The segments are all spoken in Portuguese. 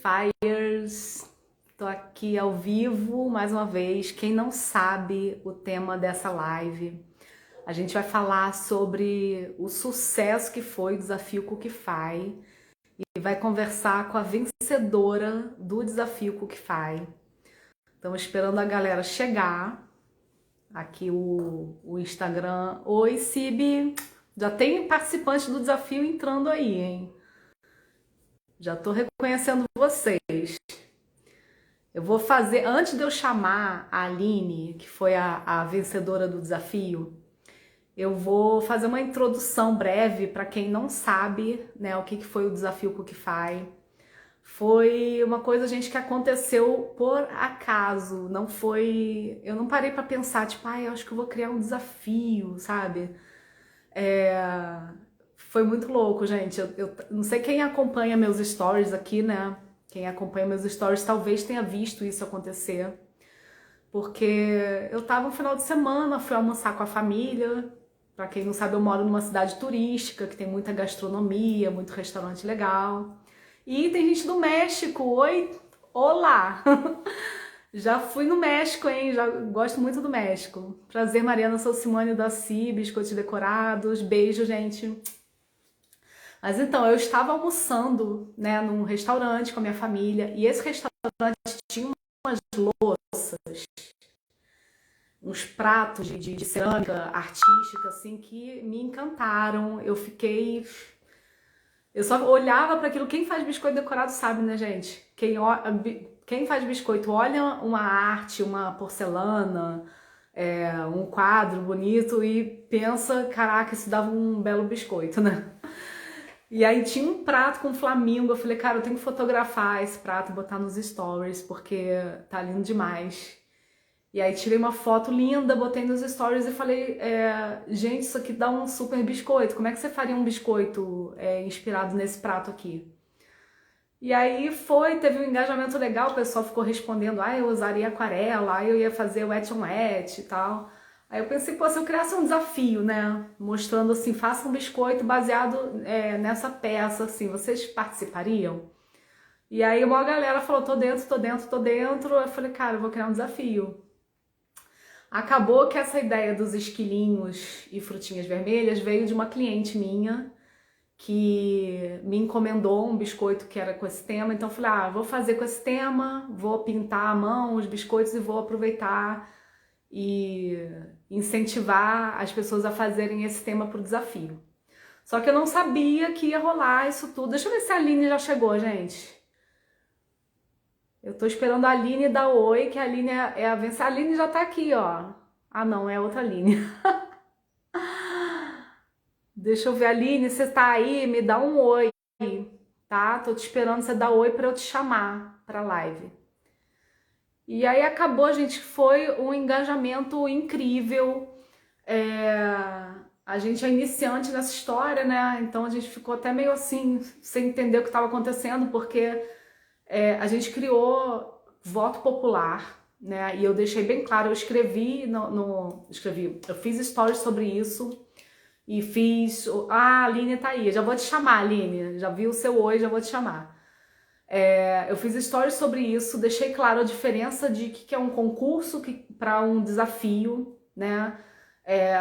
Fires, tô aqui ao vivo mais uma vez. Quem não sabe o tema dessa live, a gente vai falar sobre o sucesso que foi o desafio Cookify e vai conversar com a vencedora do desafio Cookify. Estamos esperando a galera chegar. Aqui o Instagram. Oi, Cibi! Já tem participante do desafio entrando aí, hein? Já tô reconhecendo vocês. Eu vou fazer, antes de eu chamar a Aline, que foi a vencedora do desafio, eu vou fazer uma introdução breve para quem não sabe, né, o que foi o desafio Cookify. Foi uma coisa, gente, que aconteceu por acaso, não foi... Eu não parei para pensar, tipo, eu acho que eu vou criar um desafio, sabe? Foi muito louco, gente. Eu não sei quem acompanha meus stories aqui, né? Quem acompanha meus stories talvez tenha visto isso acontecer. Porque eu tava no final de semana, fui almoçar com a família. Pra quem não sabe, eu moro numa cidade turística, que tem muita gastronomia, muito restaurante legal. E tem gente do México. Oi, olá! Já fui no México, hein? Já gosto muito do México. Prazer, Mariana, sou Simone da CI, Biscoitos Decorados. Beijo, gente. Mas então, eu estava almoçando, né, num restaurante com a minha família, e esse restaurante tinha umas louças, uns pratos de cerâmica artística, assim, que me encantaram. Eu fiquei... Eu só olhava para aquilo. Quem faz biscoito decorado sabe, né, gente? Quem faz biscoito olha uma arte, uma porcelana, um quadro bonito e pensa, caraca, isso dava um belo biscoito, né? E aí tinha um prato com flamingo. Eu falei, cara, eu tenho que fotografar esse prato e botar nos stories, porque tá lindo demais. E aí tirei uma foto linda, botei nos stories e falei, gente, isso aqui dá um super biscoito. Como é que você faria um biscoito inspirado nesse prato aqui? E aí teve um engajamento legal, o pessoal ficou respondendo, eu usaria aquarela, eu ia fazer wet on wet e tal. Aí eu pensei, pô, se eu criasse um desafio, né, mostrando assim, faça um biscoito baseado nessa peça, assim, vocês participariam? E aí uma galera falou, tô dentro, tô dentro, tô dentro. Eu falei, cara, eu vou criar um desafio. Acabou que essa ideia dos esquilinhos e frutinhas vermelhas veio de uma cliente minha, que me encomendou um biscoito que era com esse tema. Então eu falei, vou fazer com esse tema, vou pintar à mão os biscoitos e vou aproveitar e incentivar as pessoas a fazerem esse tema pro desafio. Só que eu não sabia que ia rolar isso tudo. Deixa eu ver se a Aline já chegou, gente. Eu tô esperando a Aline dar oi, que a Aline é a vencedora. A Aline já tá aqui, ó. Ah, não, é outra Aline. Deixa eu ver, Aline, você tá aí? Me dá um oi, tá? Tô te esperando você dar oi pra eu te chamar pra live. E aí acabou, gente, foi um engajamento incrível. A gente é iniciante nessa história, né? Então a gente ficou até meio assim, sem entender o que estava acontecendo, porque a gente criou voto popular, né? E eu deixei bem claro, eu escrevi eu fiz stories sobre isso e fiz. A Aline tá aí, já vou te chamar, Aline. Já vi o seu oi, já vou te chamar. Eu fiz stories sobre isso, deixei claro a diferença de que é um concurso para um desafio, né?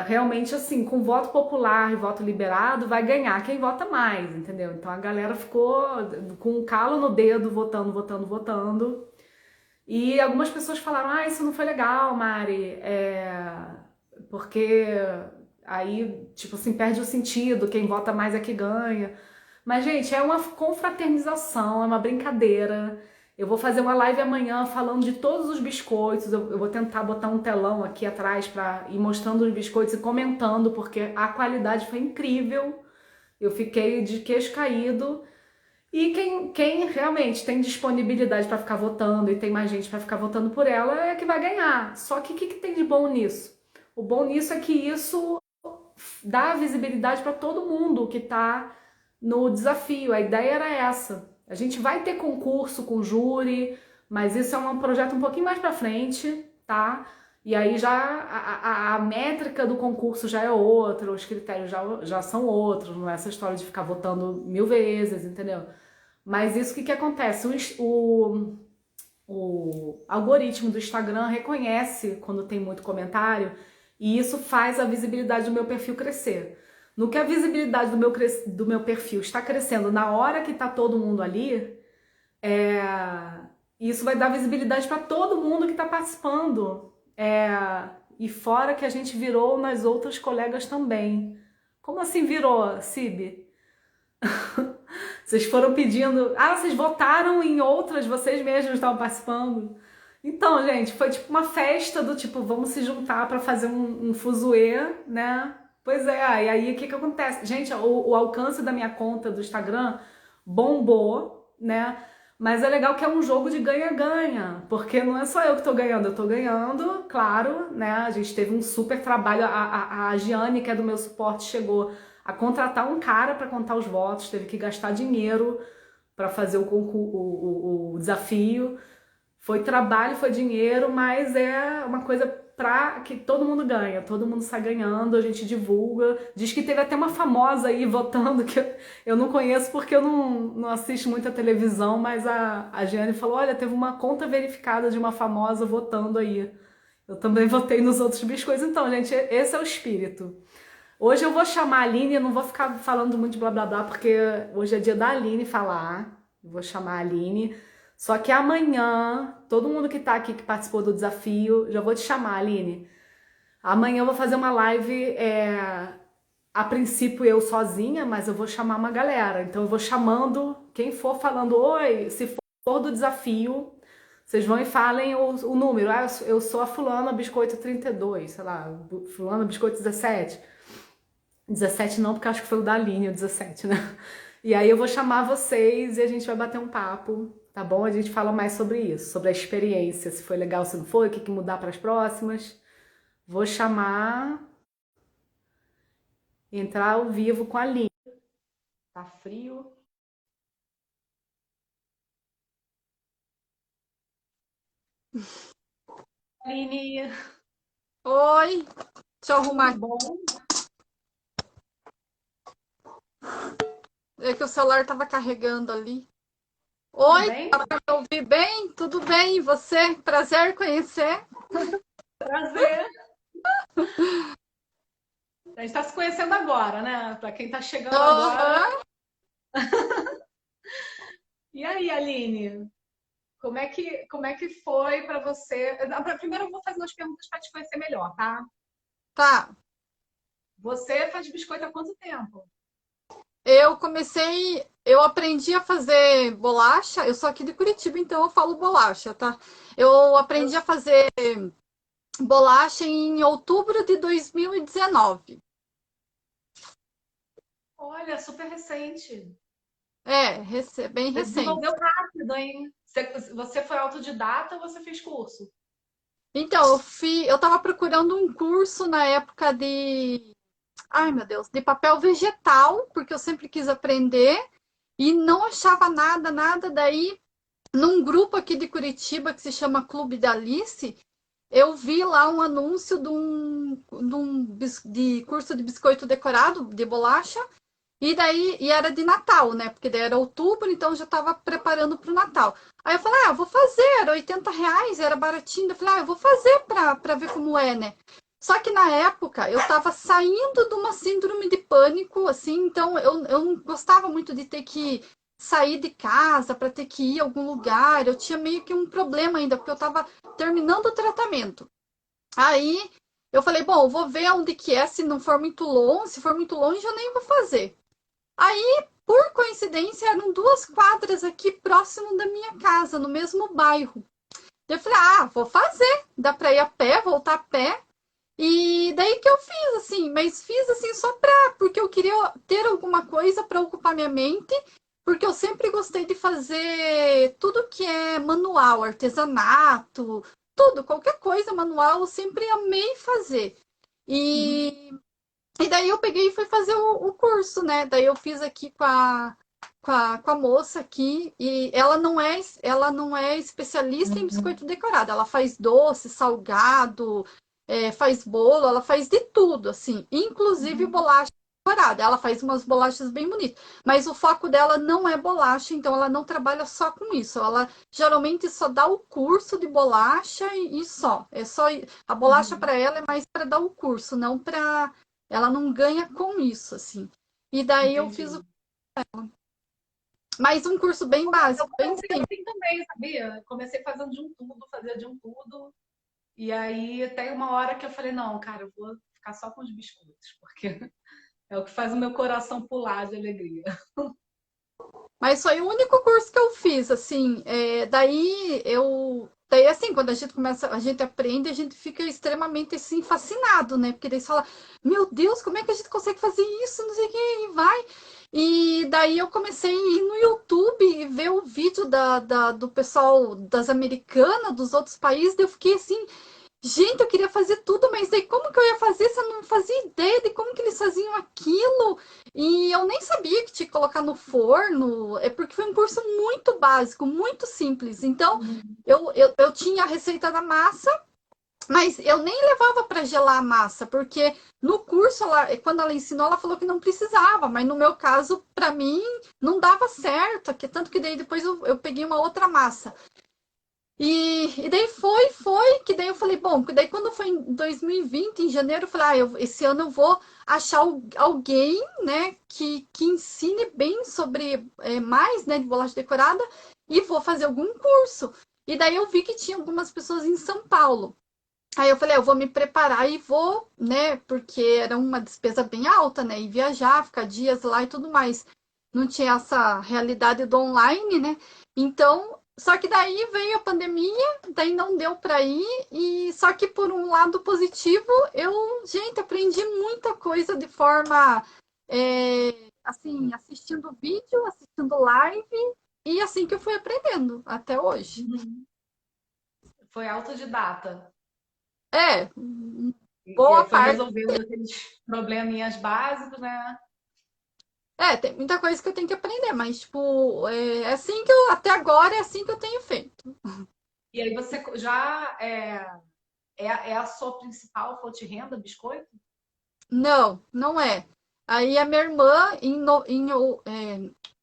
Realmente assim, com voto popular e voto liberado, vai ganhar quem vota mais, entendeu? Então a galera ficou com um calo no dedo, votando, votando, votando. E algumas pessoas falaram, isso não foi legal, Mari, porque aí, tipo assim, perde o sentido, quem vota mais é que ganha. Mas, gente, é uma confraternização, é uma brincadeira. Eu vou fazer uma live amanhã falando de todos os biscoitos. Eu vou tentar botar um telão aqui atrás para ir mostrando os biscoitos e comentando, porque a qualidade foi incrível. Eu fiquei de queixo caído. E quem realmente tem disponibilidade para ficar votando e tem mais gente para ficar votando por ela é que vai ganhar. Só que o que tem de bom nisso? O bom nisso é que isso dá visibilidade para todo mundo que está no desafio. A ideia era essa. A gente vai ter concurso com júri, mas isso é um projeto um pouquinho mais para frente, tá? E aí já a métrica do concurso já é outra, os critérios já são outros, não é essa história de ficar votando 1000 vezes, entendeu? Mas isso, que acontece? O algoritmo do Instagram reconhece quando tem muito comentário e isso faz a visibilidade do meu perfil crescer. No que a visibilidade do meu perfil está crescendo na hora que está todo mundo ali, é, isso vai dar visibilidade para todo mundo que está participando. E fora que a gente virou nas outras colegas também. Como assim virou, Cibi? Vocês foram pedindo. Ah, vocês votaram em outras, vocês mesmos estavam participando. Então, gente, foi tipo uma festa do tipo, vamos se juntar para fazer um fuzuê, né? Pois é, e aí o que que acontece? Gente, o alcance da minha conta do Instagram bombou, né? Mas é legal que é um jogo de ganha-ganha, porque não é só eu que tô ganhando, eu tô ganhando, claro, né? A gente teve um super trabalho, a Giane, que é do meu suporte, chegou a contratar um cara para contar os votos, teve que gastar dinheiro para fazer o desafio. Foi trabalho, foi dinheiro, mas é uma coisa pra que todo mundo ganha, todo mundo sai ganhando, a gente divulga. Diz que teve até uma famosa aí votando, que eu não conheço porque eu não assisto muita televisão, mas a Giane falou: olha, teve uma conta verificada de uma famosa votando aí. Eu também votei nos outros biscoitos. Então, gente, esse é o espírito. Hoje eu vou chamar a Aline, eu não vou ficar falando muito de blá blá blá, porque hoje é dia da Aline falar. Eu vou chamar a Aline. Só que amanhã, todo mundo que tá aqui, que participou do desafio, já vou te chamar, Aline. Amanhã eu vou fazer uma live, a princípio eu sozinha, mas eu vou chamar uma galera. Então eu vou chamando quem for falando, oi, se for do desafio, vocês vão e falem o número. Ah, eu sou a fulana biscoito 32, sei lá, fulana biscoito 17. 17 não, porque acho que foi o da Aline, o 17, né? E aí eu vou chamar vocês e a gente vai bater um papo, tá bom? A gente fala mais sobre isso, sobre a experiência, se foi legal, se não foi, o que mudar para as próximas. Vou chamar, entrar ao vivo com a Aline. Tá frio? Aline, Oi, deixa eu arrumar tudo aqui. bom? É que o celular tava carregando ali. Tudo Oi, bem? eu ouvi bem? Tudo bem? E você? Prazer conhecer. Prazer. A gente tá se conhecendo agora, né? Para quem tá chegando agora. Aham. E aí, Aline? Como é que foi para você? Primeiro eu vou fazer umas perguntas para te conhecer melhor, tá? Tá. Você faz biscoito há quanto tempo? Eu aprendi a fazer bolacha. Eu sou aqui de Curitiba, então eu falo bolacha, tá? Eu Eu, aprendi a fazer bolacha em outubro de 2019. olha, super recente. É, bem Você recente. desenvolveu rápido, hein? Você foi autodidata ou você fez curso? Então, eu tava procurando um curso na época de ai meu Deus, de papel vegetal, porque eu sempre quis aprender e não achava nada, nada. Daí, num grupo aqui de Curitiba que se chama Clube da Alice, eu vi lá um anúncio de curso de biscoito decorado, de bolacha, e era de Natal, né? Porque daí era outubro, então eu já estava preparando para o Natal. Aí eu falei, ah, vou fazer, era R$ 80, era baratinho. Eu falei, ah, eu vou fazer para ver como é, né? Só que na época eu estava saindo de uma síndrome de pânico, assim, então eu não gostava muito de ter que sair de casa para ter que ir a algum lugar. Eu tinha meio que um problema ainda, porque eu estava terminando o tratamento. Aí eu falei, bom, eu vou ver onde que é, se não for muito longe, se for muito longe eu nem vou fazer. Aí, por coincidência, eram 2 quadras aqui próximo da minha casa, no mesmo bairro. Eu falei, ah, vou fazer. Dá pra ir a pé, voltar a pé. E daí que eu fiz, assim, mas fiz assim só porque eu queria ter alguma coisa para ocupar minha mente, porque eu sempre gostei de fazer tudo que é manual, artesanato, tudo, qualquer coisa manual, eu sempre amei fazer. Uhum. E daí eu peguei e fui fazer o curso, né? Daí eu fiz aqui com a moça aqui, e ela não é especialista em biscoito decorado. Ela faz doce, salgado, faz bolo, ela faz de tudo, assim, inclusive Uhum. bolacha. decorada. Ela faz umas bolachas bem bonitas. Mas o foco dela não é bolacha, então ela não trabalha só com isso. Ela geralmente só dá o curso de bolacha e só. É só a bolacha Uhum. para ela é mais para dar o curso, não para ela não ganha com isso assim. E daí eu fiz Entendi. mais um curso bem Eu básico, bem comecei simples. assim também, sabia? Comecei fazendo de um tudo, fazia de um tudo. E aí tem uma hora que eu falei, não, cara, eu vou ficar só com os biscoitos, porque é o que faz o meu coração pular de alegria. Mas foi o único curso que eu fiz, assim. Daí, assim, quando a gente começa, a gente aprende, a gente fica extremamente, assim, fascinado, né? Porque daí você fala, meu Deus, como é que a gente consegue fazer isso? Não sei o que, e vai. E daí eu comecei a ir no YouTube e ver o vídeo do pessoal das americanas, dos outros países, daí eu fiquei assim, gente, eu queria fazer tudo, mas aí como que eu ia fazer se eu não fazia ideia de como que eles faziam aquilo? E eu nem sabia que tinha que colocar no forno, é porque foi um curso muito básico, muito simples. Então, Uhum. eu tinha a receita da massa, mas eu nem levava para gelar a massa, porque no curso, quando ela ensinou, ela falou que não precisava, mas no meu caso, para mim, não dava certo, tanto que daí depois eu peguei uma outra massa. E daí que daí eu falei, bom, daí quando foi em 2020, em janeiro, eu falei, esse ano eu vou achar alguém, né, que ensine bem sobre mais, né, de bolacha decorada e vou fazer algum curso. E daí eu vi que tinha algumas pessoas em São Paulo. Aí eu falei, eu vou me preparar e vou, né, porque era uma despesa bem alta, né, e viajar, ficar dias lá e tudo mais. Não tinha essa realidade do online, né? Então, só que daí veio a pandemia, daí não deu para ir, e só que por um lado positivo, gente, aprendi muita coisa de forma, assim, assistindo vídeo, assistindo live, e assim que eu fui aprendendo até hoje. Uhum. Foi autodidata. É, E aí boa foi parte. resolvendo aqueles probleminhas básicos, né? Tem muita coisa que eu tenho que aprender, mas, tipo, é assim que até agora é assim que eu tenho feito. E aí você já é a sua principal fonte de renda, biscoito? Não, não é. Aí a minha irmã,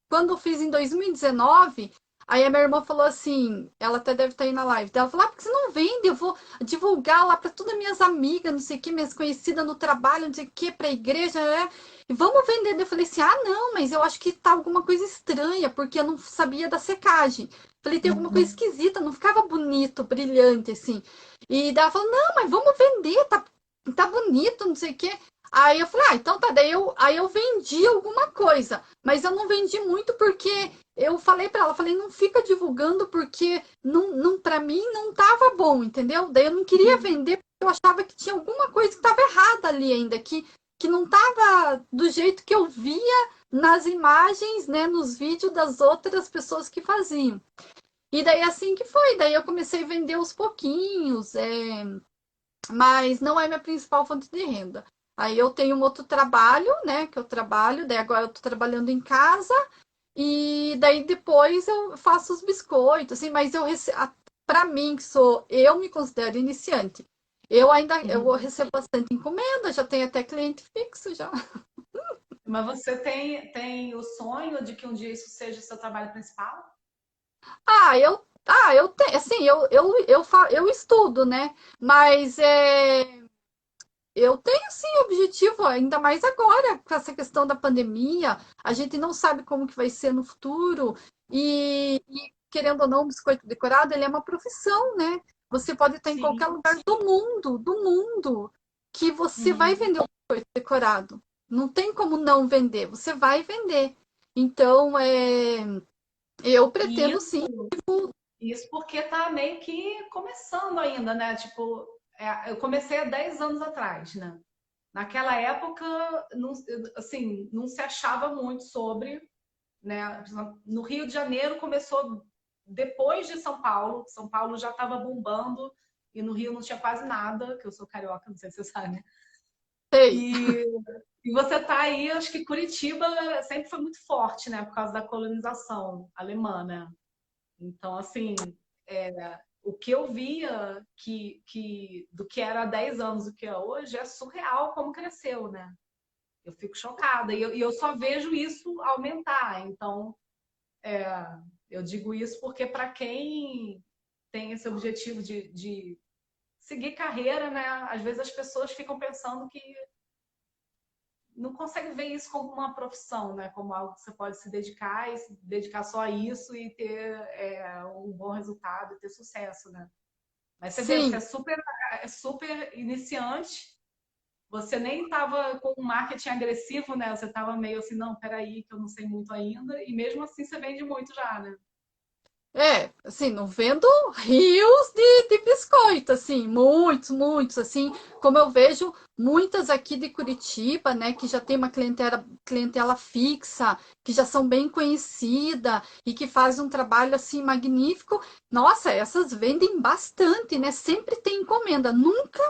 quando eu fiz em 2019, aí a minha irmã falou assim, ela até deve estar aí na live, ela falou, porque você não vende? Eu vou divulgar lá para todas minhas amigas, não sei o que, minhas conhecidas no trabalho, não sei o que, para a igreja, né? E vamos vender. Eu falei assim, não, mas eu acho que tá alguma coisa estranha, porque eu não sabia da secagem. Falei, tem alguma coisa Uhum. esquisita, não ficava bonito, brilhante, assim. E daí ela falou, não, mas vamos vender, tá bonito, não sei o que. Aí eu falei, então tá, aí eu vendi alguma coisa, mas eu não vendi muito porque eu falei pra ela, falei, não fica divulgando porque não para mim não tava bom, entendeu? Daí eu não queria vender porque eu achava que tinha alguma coisa que tava errada ali ainda, que não tava do jeito que eu via nas imagens, né, nos vídeos das outras pessoas que faziam. E daí assim que foi, daí eu comecei a vender aos pouquinhos, mas não é minha principal fonte de renda. Aí eu tenho um outro trabalho, né, que eu trabalho, daí agora eu tô trabalhando em casa, e daí depois eu faço os biscoitos, assim, mas para mim, eu me considero iniciante. Eu Uhum. recebo bastante encomenda, já tenho até cliente fixo já. Mas você tem o sonho de que um dia isso seja o seu trabalho principal? Eu tenho, assim, eu estudo, né? Mas eu tenho sim objetivo, ainda mais agora, com essa questão da pandemia, a gente não sabe como que vai ser no futuro, querendo ou não, o biscoito decorado, ele é uma profissão, né? Você pode estar em qualquer Sim. lugar do mundo, que você vai Uhum. vender um biscoito decorado. Não tem como não vender, você vai vender. Então, eu E pretendo sim. isso porque tá meio que começando ainda, né? Tipo, eu comecei há 10 anos atrás, né? Naquela época, não, assim, não se achava muito sobre, né? No Rio de Janeiro começou depois de São Paulo. São Paulo já estava bombando e no Rio não tinha quase nada, que eu sou carioca, não sei se você sabe. Sei. E, e você tá aí, acho que Curitiba sempre foi muito forte, né? Por causa da colonização alemã, né? Então, assim, o que eu via do que era há 10 anos, o que é hoje, é surreal como cresceu, né? Eu fico chocada. E eu só vejo isso aumentar. Então, é, eu digo isso porque para quem tem esse objetivo de seguir carreira, né? Às vezes as pessoas ficam pensando que não consegue ver isso como uma profissão, né? Como algo que você pode se dedicar e se dedicar só a isso e ter um bom resultado e ter sucesso, né? Mas você vê, você Sim. é super iniciante, você nem estava com um marketing agressivo, né? Você estava meio assim, não, peraí, que eu não sei muito ainda, e mesmo assim você vende muito já, né? É, assim, não vendo rios de biscoito, assim, muitos, muitos, assim, como eu vejo muitas aqui de Curitiba, né, que já tem uma clientela fixa, que já são bem conhecida e que fazem um trabalho, assim, magnífico. Nossa, essas vendem bastante, né, sempre tem encomenda, nunca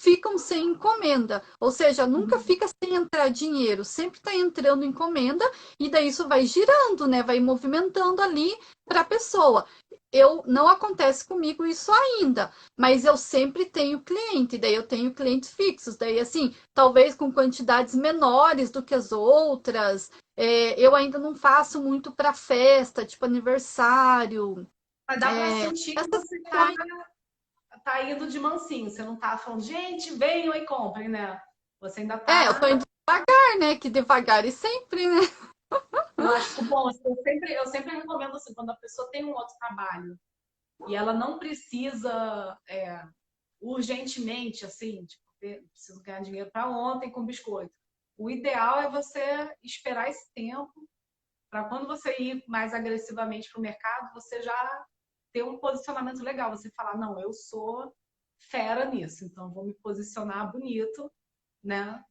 ficam sem encomenda, ou seja, nunca Uhum. fica sem entrar dinheiro, sempre está entrando encomenda e daí isso vai girando, né, vai movimentando ali para a pessoa. Eu não acontece comigo isso ainda, mas eu sempre tenho cliente, daí eu tenho clientes fixos, daí assim, talvez com quantidades menores do que as outras. Eu ainda não faço muito para festa, tipo aniversário. Mas dá para sentir que Essas você questões. tá indo de mansinho, você não tá falando, gente, venham e comprem, né? Você ainda Eu tô tá. indo devagar, né? Que devagar e sempre, né? Eu acho bom, assim, eu sempre recomendo assim, quando a pessoa tem um outro trabalho e ela não precisa urgentemente, assim, tipo, preciso ganhar dinheiro para ontem com biscoito. O ideal é você esperar esse tempo para quando você ir mais agressivamente para o mercado, você já ter um posicionamento legal. Você falar, não, eu sou fera nisso, então vou me posicionar bonito, né?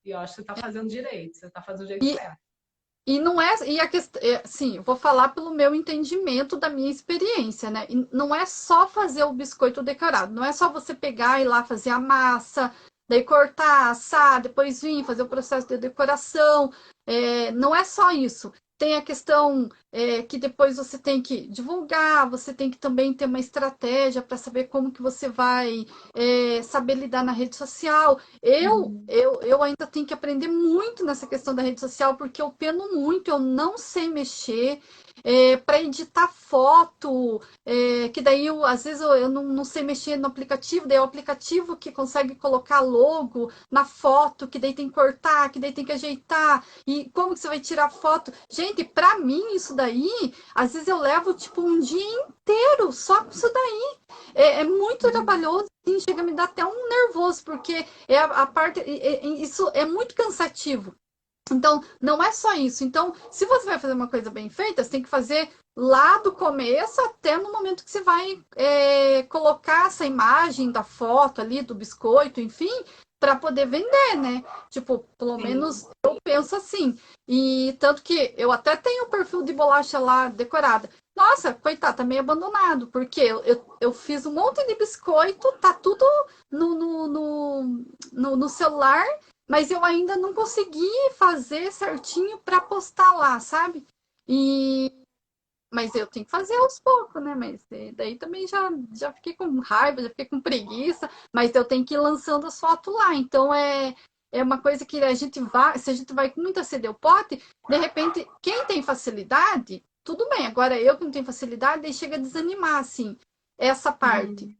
E eu acho que você está fazendo direito, você está fazendo o jeito E, certo. e não é, e a questão, sim, eu vou falar pelo meu entendimento da minha experiência, né? E não é só fazer o biscoito decorado, não é só você pegar e ir lá fazer a massa, daí cortar, assar, depois vir fazer o processo de decoração. Não é só isso. Tem a questão que depois você tem que divulgar, você tem que também ter uma estratégia para saber como que você vai saber lidar na rede social. Uhum. Eu ainda tenho que aprender muito nessa questão da rede social, porque eu peno muito, eu não sei mexer. Para editar foto, que daí às vezes eu não sei mexer no aplicativo, daí é o aplicativo que consegue colocar logo na foto, que daí tem que cortar, que daí tem que ajeitar, e como que você vai tirar foto? Gente, para mim isso daí, às vezes eu levo tipo um dia inteiro só com isso daí. É muito trabalhoso, assim, chega a me dar até um nervoso, porque a parte. Isso é muito cansativo. Então, não é só isso. Então, se você vai fazer uma coisa bem feita, você tem que fazer lá do começo até no momento que você vai colocar essa imagem da foto ali, do biscoito, enfim, para poder vender, né? Tipo, pelo Sim. menos eu penso assim. E tanto que eu até tenho o perfil de bolacha lá decorada. Nossa, coitado, tá meio abandonado, porque eu fiz um monte de biscoito, tá tudo no celular, mas eu ainda não consegui fazer certinho para postar lá, sabe? E mas eu tenho que fazer aos poucos, né? Mas daí também já fiquei com raiva, já fiquei com preguiça, mas eu tenho que ir lançando as fotos lá. Então é uma coisa que a gente vai, se a gente vai com muita sede ao pote, de repente, quem tem facilidade, tudo bem. Agora eu que não tenho facilidade, aí chega a desanimar, assim, essa parte. Uhum.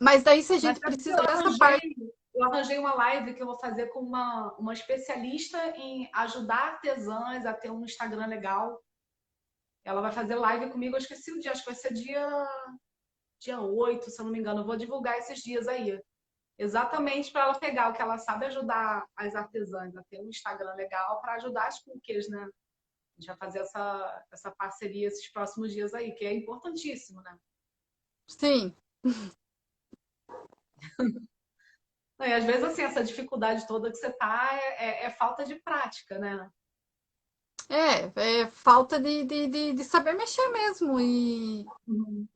Mas daí se a Mas gente sabe que precisa dessa parte. eu arranjei uma live que eu vou fazer com uma especialista em ajudar artesãs a ter um Instagram legal. Ela vai fazer live comigo, eu esqueci o dia, acho que vai ser dia 8, se eu não me engano. Eu vou divulgar esses dias aí. Exatamente para ela pegar o que ela sabe ajudar as artesãs a ter um Instagram legal para ajudar as cookies, né? A gente vai fazer essa parceria esses próximos dias aí, que é importantíssimo, né? Sim. E às vezes, assim, essa dificuldade toda que você tá é falta de prática, né? É falta de saber mexer mesmo Uhum.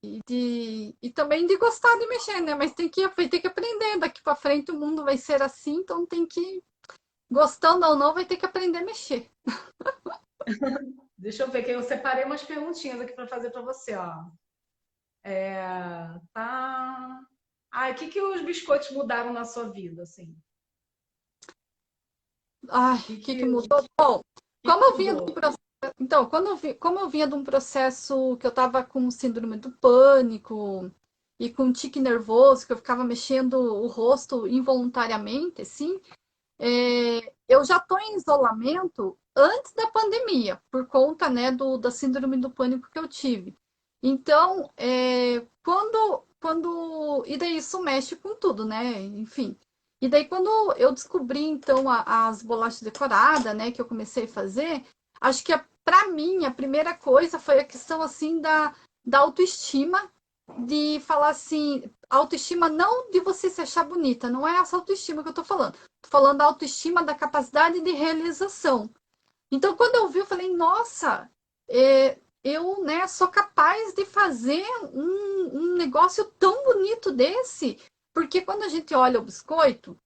e também de gostar de mexer, né? Mas vai ter que aprender. Daqui para frente o mundo vai ser assim, então tem que, gostando ou não, vai ter que aprender a mexer. Deixa eu ver, que eu separei umas perguntinhas aqui para fazer para você, ó. Tá. Ah, o que que os biscoitos mudaram na sua vida, assim? Ai, Que o que que, que mudou? Bom, que como que eu vinha de mudou? um processo, então, como eu vinha de um processo que eu estava com síndrome do pânico e com tique nervoso, que eu ficava mexendo o rosto involuntariamente, assim, eu já estou em isolamento antes da pandemia, por conta, né, da síndrome do pânico que eu tive. Então, e daí isso mexe com tudo, né? Enfim. E daí quando eu descobri, então, as bolachas decoradas, né, que eu comecei a fazer, acho que para mim a primeira coisa foi a questão, assim, da autoestima, de falar assim, autoestima não de você se achar bonita, não é essa autoestima que eu tô falando. Tô falando da autoestima, da capacidade de realização. Então, quando eu vi, eu falei, nossa, eu, né, sou capaz de fazer um negócio tão bonito desse. Porque quando a gente olha o biscoito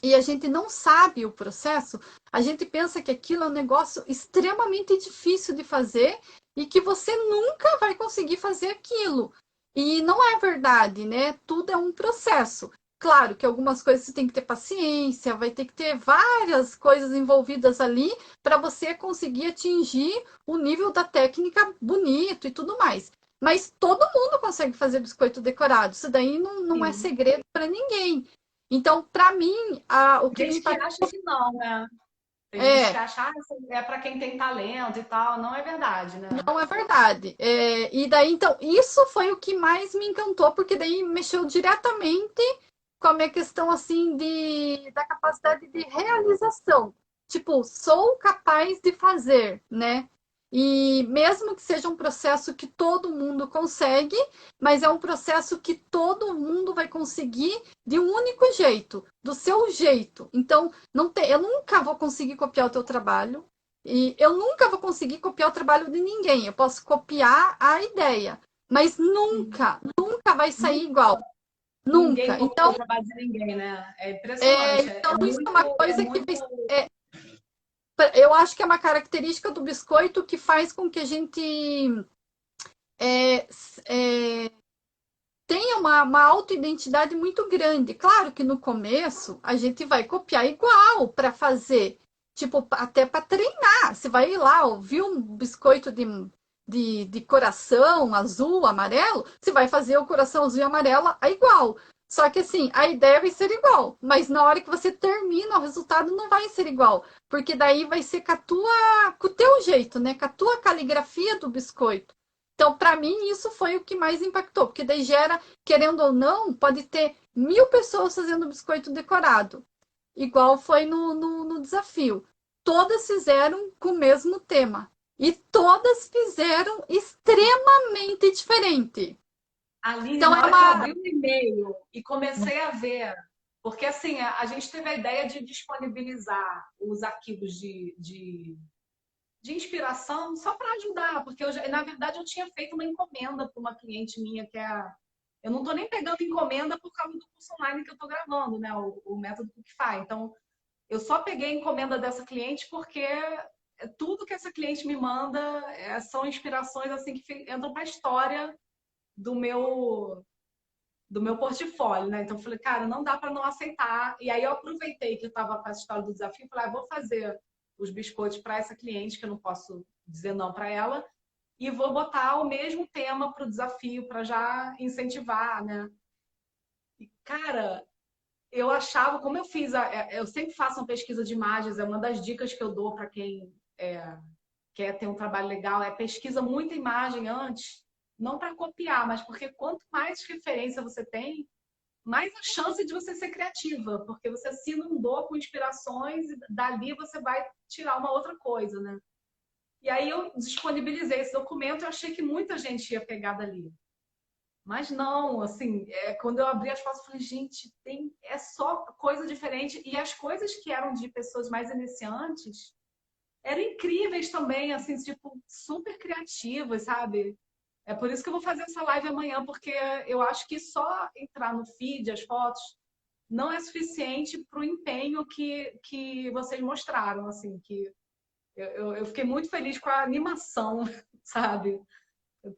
e a gente não sabe o processo, a gente pensa que aquilo é um negócio extremamente difícil de fazer e que você nunca vai conseguir fazer aquilo. E não é verdade, né? Tudo é um processo. Claro que algumas coisas você tem que ter paciência, vai ter que ter várias coisas envolvidas ali para você conseguir atingir o nível da técnica bonito e tudo mais. Mas todo mundo consegue fazer biscoito decorado. Isso daí não é Sim. segredo para ninguém. Então, para mim, o que Tem me gente que impactou acha que não, né? Tem gente que é, acha, isso é para quem tem talento e tal. Não é verdade, né? não é verdade. E daí, então, isso foi o que mais me encantou, porque daí mexeu diretamente com a minha questão, assim, da capacidade de realização. Tipo, sou capaz de fazer, né? E mesmo que seja um processo que todo mundo consegue, mas é um processo que todo mundo vai conseguir de um único jeito, do seu jeito. Então, não tem, eu nunca vou conseguir copiar o teu trabalho. E eu nunca vou conseguir copiar o trabalho de ninguém. Eu posso copiar a ideia, mas Sim. nunca vai sair igual. Ninguém Nunca. copia Então, o trabalho de ninguém, né? É impressionante. É isso é uma muito, é coisa que muito. eu acho que é uma característica do biscoito que faz com que a gente é, é, tenha uma autoidentidade muito grande. Claro que no começo a gente vai copiar igual para fazer, tipo, até para treinar. Você vai ir lá, ouvir um biscoito de coração azul, amarelo, você vai fazer o coração azul e amarelo é igual. Só que assim, a ideia vai ser igual, mas na hora que você termina, o resultado não vai ser igual, porque daí vai ser com o teu jeito, né? Com a tua caligrafia do biscoito. Então, para mim, isso foi o que mais impactou, porque daí gera, querendo ou não, pode ter 1.000 pessoas fazendo biscoito decorado, igual foi no desafio. Todas fizeram com o mesmo tema. E todas fizeram extremamente diferente. Aline, Então na é hora que eu uma. abri o e-mail e comecei a ver, porque assim, a gente teve a ideia de disponibilizar os arquivos de inspiração só para ajudar, porque na verdade eu tinha feito uma encomenda para uma cliente minha que é. Eu não estou nem pegando encomenda por causa do curso online que eu estou gravando, né? O método Cookify. Então, eu só peguei a encomenda dessa cliente porque tudo que essa cliente me manda são inspirações assim que entram para a história do meu portfólio, né? Então eu falei, cara, não dá para não aceitar. E aí eu aproveitei que eu estava com essa história do desafio, e falei, vou fazer os biscoitos para essa cliente que eu não posso dizer não para ela e vou botar o mesmo tema para o desafio para já incentivar, né? E cara, eu achava, como eu fiz, eu sempre faço uma pesquisa de imagens, é uma das dicas que eu dou para quem quer ter um trabalho legal, é pesquisa muita imagem antes, não para copiar, mas porque quanto mais referência você tem, mais a chance de você ser criativa, porque você se inundou com inspirações e dali você vai tirar uma outra coisa, né? E aí eu disponibilizei esse documento e achei que muita gente ia pegar dali. Mas não, assim, quando eu abri as fotos, eu falei, gente, é só coisa diferente. E as coisas que eram de pessoas mais iniciantes eram incríveis também, assim, tipo, super criativas, sabe? É por isso que eu vou fazer essa live amanhã, porque eu acho que só entrar no feed, as fotos, não é suficiente para o empenho que vocês mostraram, assim, que eu fiquei muito feliz com a animação, sabe?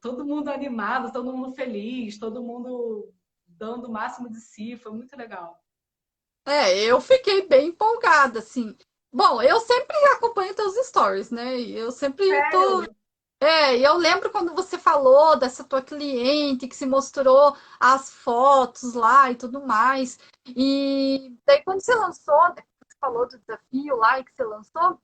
Todo mundo animado, todo mundo feliz, todo mundo dando o máximo de si, foi muito legal. Eu fiquei bem empolgada, assim. Bom, eu sempre acompanho teus stories, né? Eu sempre tô. Sério? E eu lembro quando você falou dessa tua cliente que se mostrou as fotos lá e tudo mais. E daí quando você lançou, depois que você falou do desafio lá e que você lançou,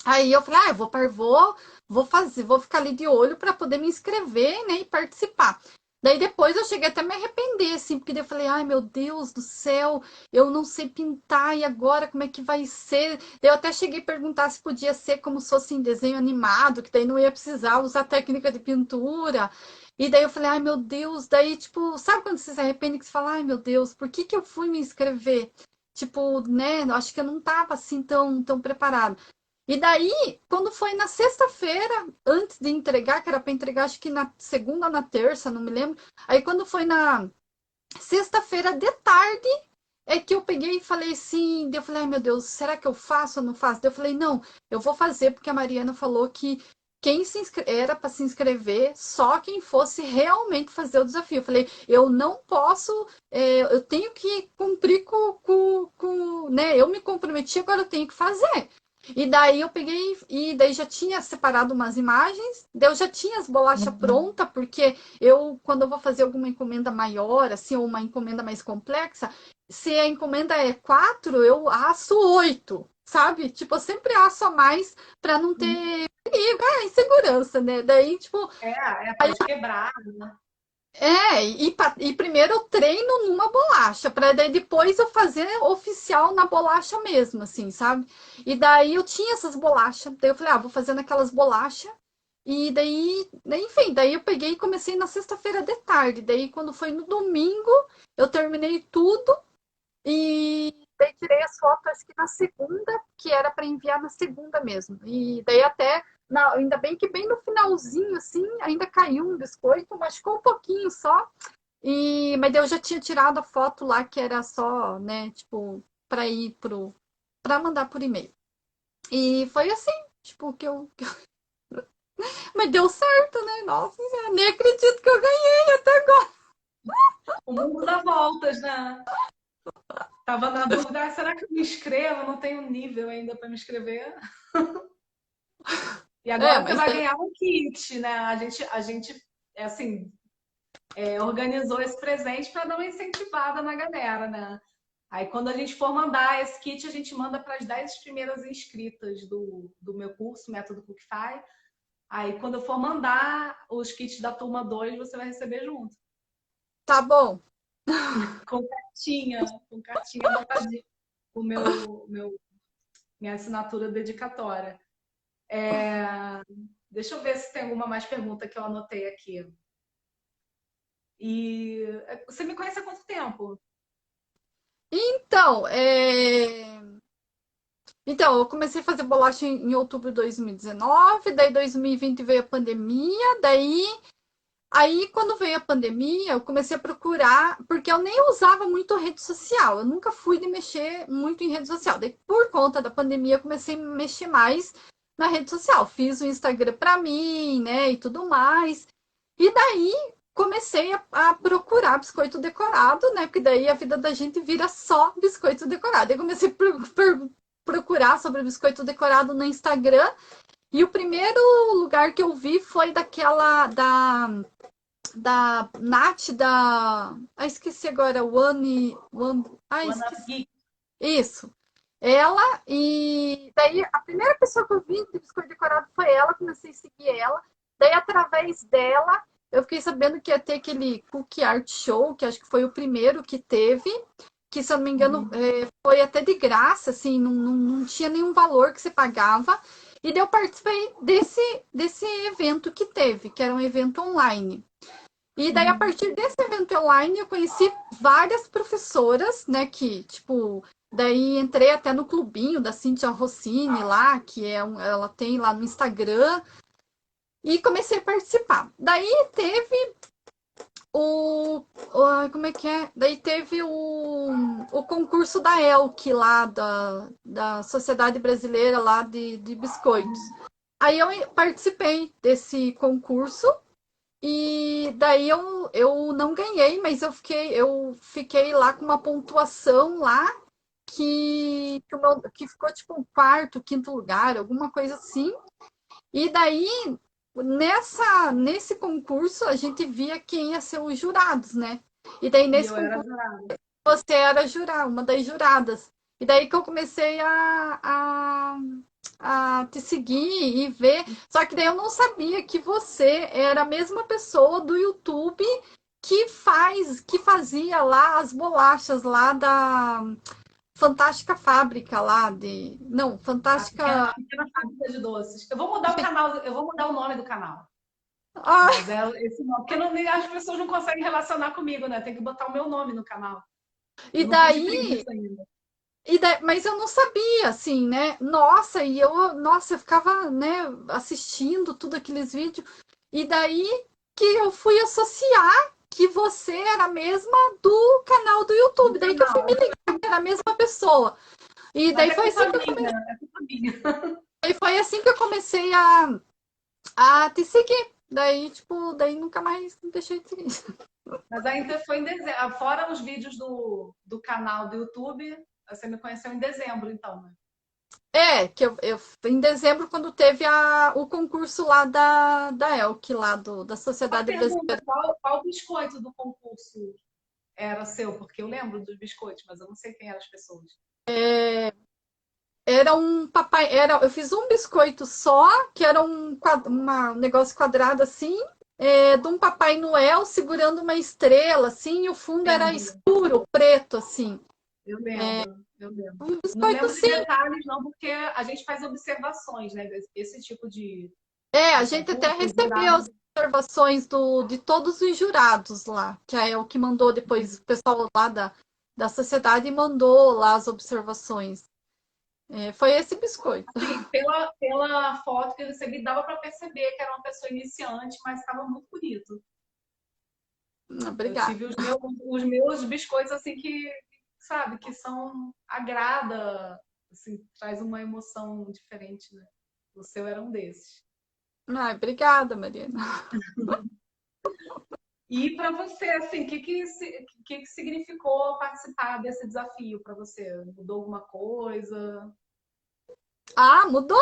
aí eu falei, vou fazer, vou ficar ali de olho para poder me inscrever, né, e participar. Daí depois eu cheguei até a me arrepender, assim, porque daí eu falei, ai meu Deus do céu, eu não sei pintar, e agora como é que vai ser? Daí eu até cheguei a perguntar se podia ser como se fosse em desenho animado, que daí não ia precisar usar técnica de pintura. E daí eu falei, ai meu Deus, daí tipo, sabe quando você se arrepende que você fala, ai meu Deus, por que que eu fui me inscrever? Tipo, né, acho que eu não tava assim tão preparada. E daí, quando foi na sexta-feira, antes de entregar, que era para entregar, acho que na segunda ou na terça, não me lembro. Aí, quando foi na sexta-feira de tarde, é que eu peguei e falei assim. Eu falei, ai meu Deus, será que eu faço ou não faço? Eu falei, não, eu vou fazer, porque a Mariana falou que quem era para se inscrever só quem fosse realmente fazer o desafio. Eu falei, eu não posso, eu tenho que cumprir né? Eu me comprometi, agora eu tenho que fazer. E daí eu peguei e daí já tinha separado umas imagens, daí eu já tinha as bolachas prontas, porque eu, quando eu vou fazer alguma encomenda maior, assim, ou uma encomenda mais complexa, se a encomenda é 4, eu asso 8, sabe? Tipo, eu sempre asso a mais para não ter perigo, insegurança, né? Daí, tipo, É para quebrar. e primeiro eu treino numa bolacha, para daí depois eu fazer oficial na bolacha mesmo, assim, sabe? E daí eu tinha essas bolachas, daí eu falei, vou fazendo aquelas bolachas, e daí, enfim, daí eu peguei e comecei na sexta-feira de tarde, daí quando foi no domingo, eu terminei tudo, e daí tirei as fotos, acho que na segunda, que era para enviar na segunda mesmo. E daí até, ainda bem que bem no finalzinho, assim, ainda caiu um biscoito, mas ficou um pouquinho só. Mas daí eu já tinha tirado a foto lá, que era só, né, tipo, para ir para mandar por e-mail. E foi assim, tipo, Mas deu certo, né? Nossa, eu nem acredito que eu ganhei até agora. O mundo dá voltas, né? Tava na dúvida, será que eu me inscrevo? Eu não tenho nível ainda para me inscrever. E agora você Mas vai ganhar um kit, né? A gente assim, organizou esse presente para dar uma incentivada na galera, né? Aí, quando a gente for mandar esse kit, a gente manda para as 10 primeiras inscritas do meu curso, Método Cookify. Aí, quando eu for mandar os kits da turma 2, você vai receber junto. tá bom. Com cartinha montadinha. O minha assinatura dedicatória. Deixa eu ver se tem alguma mais pergunta que eu anotei aqui. E você me conhece há quanto tempo? Então, eu comecei a fazer bolacha em outubro de 2019, daí 2020 veio a pandemia, aí quando veio a pandemia, eu comecei a procurar, porque eu nem usava muito rede social, eu nunca fui de mexer muito em rede social. Daí por conta da pandemia, eu comecei a mexer mais na rede social. Fiz o Instagram para mim, né, e tudo mais. E daí comecei a procurar biscoito decorado, né? Porque daí a vida da gente vira só biscoito decorado. Eu comecei a procurar sobre biscoito decorado no Instagram. E o primeiro lugar que eu vi foi daquela da Nath da. Esqueci agora, One Up esqueci. Geek. Isso. Ela, e daí a primeira pessoa que eu vi de biscoito decorado foi ela, comecei a seguir ela. Daí, através dela, eu fiquei sabendo que ia ter aquele Cookie Art Show, que acho que foi o primeiro que teve, que, se eu não me engano, Uhum. foi até de graça, assim, não tinha nenhum valor que você pagava. E daí eu participei desse evento que teve, que era um evento online. E daí, a Uhum. partir desse evento online, eu conheci várias professoras, né, que, tipo, daí entrei até no clubinho da Cíntia Rossini lá, que ela tem lá no Instagram, e comecei a participar. Daí teve como é que é? Daí teve o concurso da ELC lá, da Sociedade Brasileira lá de Biscoitos. Aí eu participei desse concurso, e daí eu não ganhei, mas eu fiquei lá com uma pontuação lá que ficou tipo um quarto, quinto lugar, alguma coisa assim. E daí, nesse concurso, a gente via quem ia ser os jurados, né? E daí, E nesse eu era concurso, jurada. você era uma das juradas. E daí que eu comecei a te seguir e ver. Só que daí eu não sabia que você era a mesma pessoa do YouTube que fazia lá as bolachas lá da Fantástica Fábrica lá de. Não, Fantástica. Pequena fábrica de doces. Eu vou mudar o canal, eu vou mudar o nome do canal. Ah, Mas é esse nome, porque não, as pessoas não conseguem relacionar comigo, né? Tem que botar o meu nome no canal. e Eu não fiz daí, preguiça ainda. mas eu não sabia, assim, né? Nossa, eu ficava, né, assistindo tudo aqueles vídeos. E daí que eu fui associar que você era a mesma do canal do Do YouTube. Daí que eu fui me canal. ligar que era a mesma pessoa. E Mas daí foi assim que eu minha, é culpa minha. foi assim que eu comecei a te seguir. Daí, tipo, daí nunca mais deixei de seguir. Mas ainda foi em dezembro. Fora os vídeos do canal do YouTube, você me conheceu em dezembro, então, né? É, que eu em dezembro, quando teve o concurso lá da ELC, lá da Uma Sociedade pergunta, Brasileira. qual biscoito do concurso era seu? Porque eu lembro dos biscoitos, mas eu não sei quem eram as pessoas. Era um papai, eu fiz um biscoito só, que era um negócio quadrado assim, de um Papai Noel segurando uma estrela, assim, e o fundo era Lembro, escuro, preto, assim. eu lembro, eu lembro. Um Não biscoito lembro de sim. detalhes, não, porque a gente faz observações, né? Esse tipo A de gente até concurso, o recebeu jurado. as observações de todos os jurados lá, que é o que mandou depois, o pessoal lá da sociedade mandou lá as observações. Foi esse biscoito. Assim, pela foto que eu recebi, dava para perceber que era uma pessoa iniciante, mas estava muito bonito. Eu Obrigada. tive os meus biscoitos, assim, que, sabe, que são, agrada, assim, traz uma emoção diferente, né? O seu era um desses. Ai, obrigada, Mariana. E para você, assim, que significou participar desse desafio para você? Mudou alguma coisa? Ah, mudou?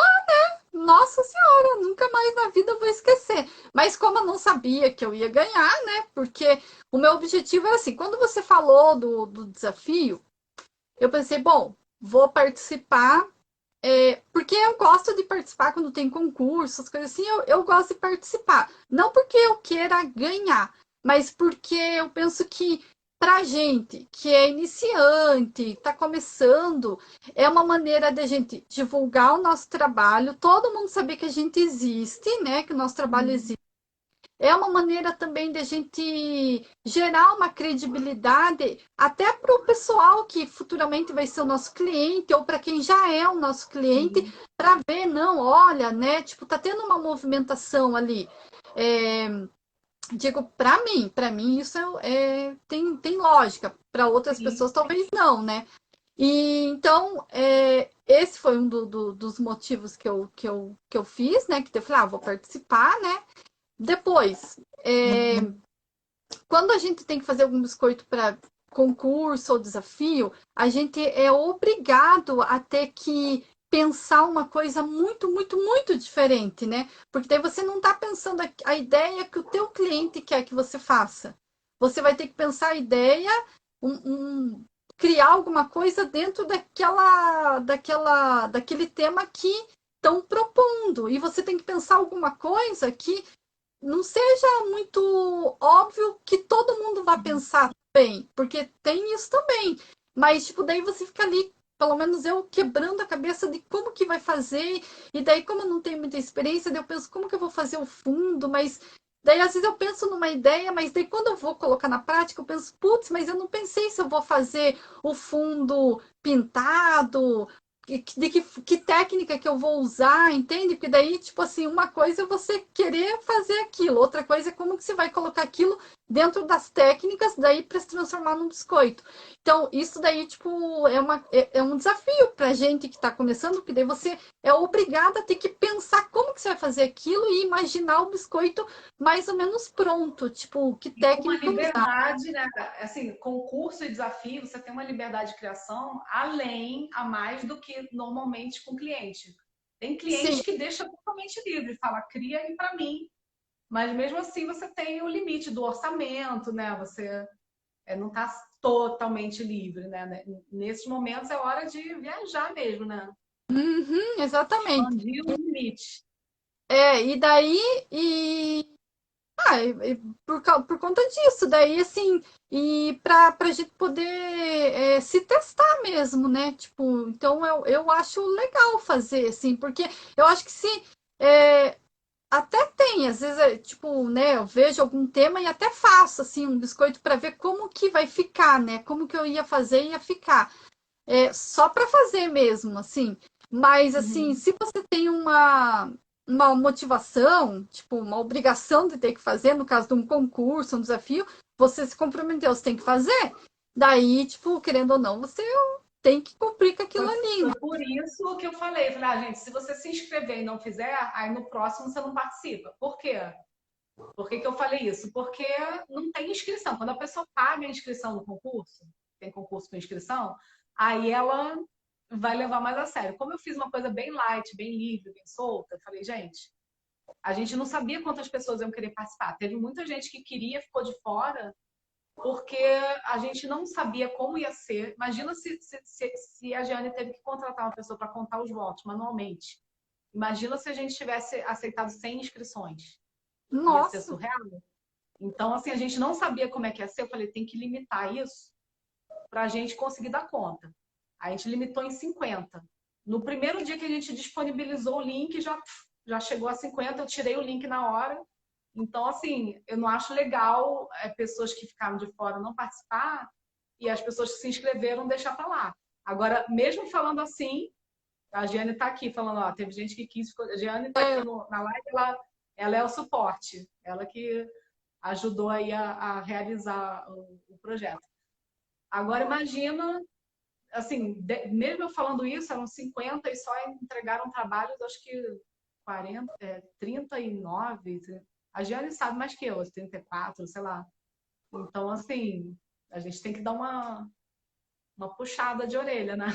Nossa Senhora, nunca mais na vida eu vou esquecer. Mas como eu não sabia que eu ia ganhar, né? Porque o meu objetivo era assim, quando você falou do desafio, eu pensei, bom, vou participar, porque eu gosto de participar quando tem concursos, coisas assim, eu gosto de participar. Não porque eu queira ganhar, mas porque eu penso que pra gente que é iniciante, está começando, é uma maneira de a gente divulgar o nosso trabalho, todo mundo saber que a gente existe, né? Que o nosso trabalho Uhum. existe. É uma maneira também de a gente gerar uma credibilidade até para o pessoal que futuramente vai ser o nosso cliente ou para quem já é o nosso cliente, Sim. para ver, não, olha, né? Tipo, tá tendo uma movimentação ali. É, digo, para mim isso tem lógica. Para outras Sim. pessoas talvez não, né? E então, esse foi um dos motivos que eu fiz, né? Que eu falei, vou participar, né? Depois, quando a gente tem que fazer algum biscoito para concurso ou desafio, a gente é obrigado a ter que pensar uma coisa muito, muito, muito diferente, né? Porque daí você não está pensando a ideia que o teu cliente quer que você faça. Você vai ter que pensar a ideia, criar alguma coisa dentro daquele tema que estão propondo. E você tem que pensar alguma coisa que não seja muito óbvio que todo mundo vai pensar bem, porque tem isso também. Mas, tipo, daí você fica ali, pelo menos eu, quebrando a cabeça de como que vai fazer, e daí, como eu não tenho muita experiência, daí eu penso como que eu vou fazer o fundo, mas daí às vezes eu penso numa ideia, mas daí quando eu vou colocar na prática, eu penso, putz, mas eu não pensei se eu vou fazer o fundo pintado, que técnica que eu vou usar, entende? Porque daí, tipo assim, uma coisa é você querer fazer aquilo, outra coisa é como que você vai colocar aquilo dentro das técnicas daí para se transformar num biscoito. Então, isso daí, tipo, é um desafio pra gente que está começando, porque daí você é obrigado a ter que pensar como que você vai fazer aquilo e imaginar o biscoito mais ou menos pronto, tipo, que E com uma técnica usar. liberdade, né? Assim, concurso e desafio, você tem uma liberdade de criação além, a mais do que normalmente com cliente. Tem Sim, cliente que deixa totalmente livre, fala, cria aí para mim. Mas mesmo assim você tem o limite do orçamento, né? Você não está totalmente livre, né? Nesses momentos é hora de viajar mesmo, né? uhum, exatamente. Expandir o limite. E daí, e por conta disso, daí assim, e pra gente poder se testar mesmo, né? Tipo, então eu acho legal fazer, assim, porque eu acho que se é, até tem, às vezes, tipo, né, eu vejo algum tema e até faço, assim, um biscoito para ver como que vai ficar, né? Como que eu ia fazer e ia ficar. Só para fazer mesmo, assim. Mas, assim, Uhum. se você tem uma motivação, tipo, uma obrigação de ter que fazer, no caso de um concurso, um desafio, você se comprometeu, você tem que fazer. Daí, tipo, querendo ou não, você tem que cumprir com aquilo Foi, ali, né? foi por isso que eu falei, gente, se você se inscrever e não fizer, aí no próximo você não participa. Por quê? Por que que eu falei isso? Porque não tem inscrição. Quando a pessoa paga a inscrição no concurso, tem concurso com inscrição, aí ela vai levar mais a sério. Como eu fiz uma coisa bem light, bem livre, bem solta, eu falei, gente, a gente não sabia quantas pessoas iam querer participar. Teve muita gente que queria, ficou de fora, porque a gente não sabia como ia ser. Imagina se a Jeane teve que contratar uma pessoa para contar os votos manualmente. Imagina se a gente tivesse aceitado 100 inscrições. Ia ser Nossa, surreal. Então, assim, a gente não sabia como é que ia ser. Eu falei, tem que limitar isso para a gente conseguir dar conta. A gente limitou em 50. No primeiro dia que a gente disponibilizou o link, já chegou a 50, eu tirei o link na hora. Então, assim, eu não acho legal pessoas que ficaram de fora não participar e as pessoas que se inscreveram deixar para lá. Agora, mesmo falando assim, a Giane está aqui falando, ó, teve gente que quis. A Giane está aqui na live, ela é o suporte, ela que ajudou aí a realizar o projeto. Agora, imagina, assim, mesmo eu falando isso, eram 50 e só entregaram trabalhos, acho que 40, 39. A Giane sabe mais que eu, 34, sei lá. Então, assim, a gente tem que dar uma puxada de orelha, né?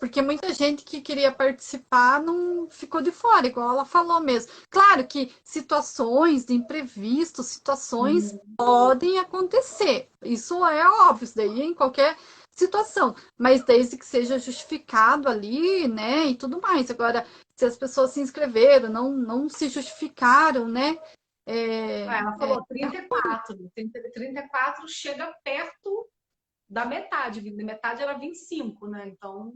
porque muita gente que queria participar não ficou de fora, igual ela falou mesmo. Claro que situações de imprevistos, situações Uhum. podem acontecer. Isso é óbvio, isso daí em qualquer situação. Mas desde que seja justificado ali, né, e tudo mais. Agora, se as pessoas se inscreveram, não se justificaram, né? É, Ela falou 34. 34 chega perto da metade. Metade era 25, né? Então,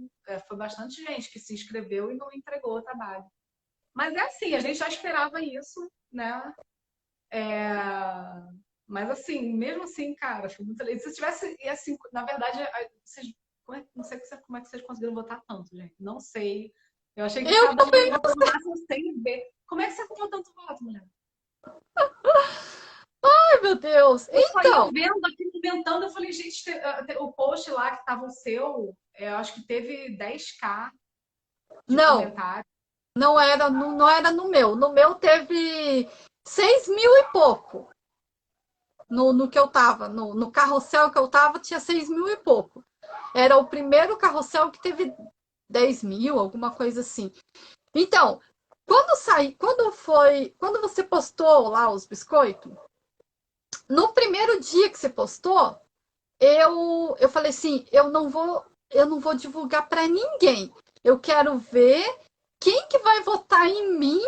foi bastante gente que se inscreveu e não entregou o trabalho. Mas é assim, a gente já esperava isso, né? É... Mas assim, mesmo assim, cara, foi muito legal. Se tivesse, e assim, na verdade, vocês, não sei como é que vocês conseguiram votar tanto, gente. Não sei. Eu achei que eu cada um ia votar no máximo 100 vezes. Como é que você arrumou tanto voto, mulher? Ai, meu Deus. Eu só ia Então, vendo aqui, comentando, eu falei, gente, o post lá que tava o seu, eu acho que teve 10K de não, comentários. não era no meu. No meu teve 6.000 e pouco. No que eu tava, no carrossel que eu tava, tinha 6.000 e pouco. Era o primeiro carrossel que teve 10.000, alguma coisa assim. Então, quando você postou lá os biscoitos, no primeiro dia que você postou, eu falei assim, eu não vou divulgar para ninguém. Eu quero ver quem que vai votar em mim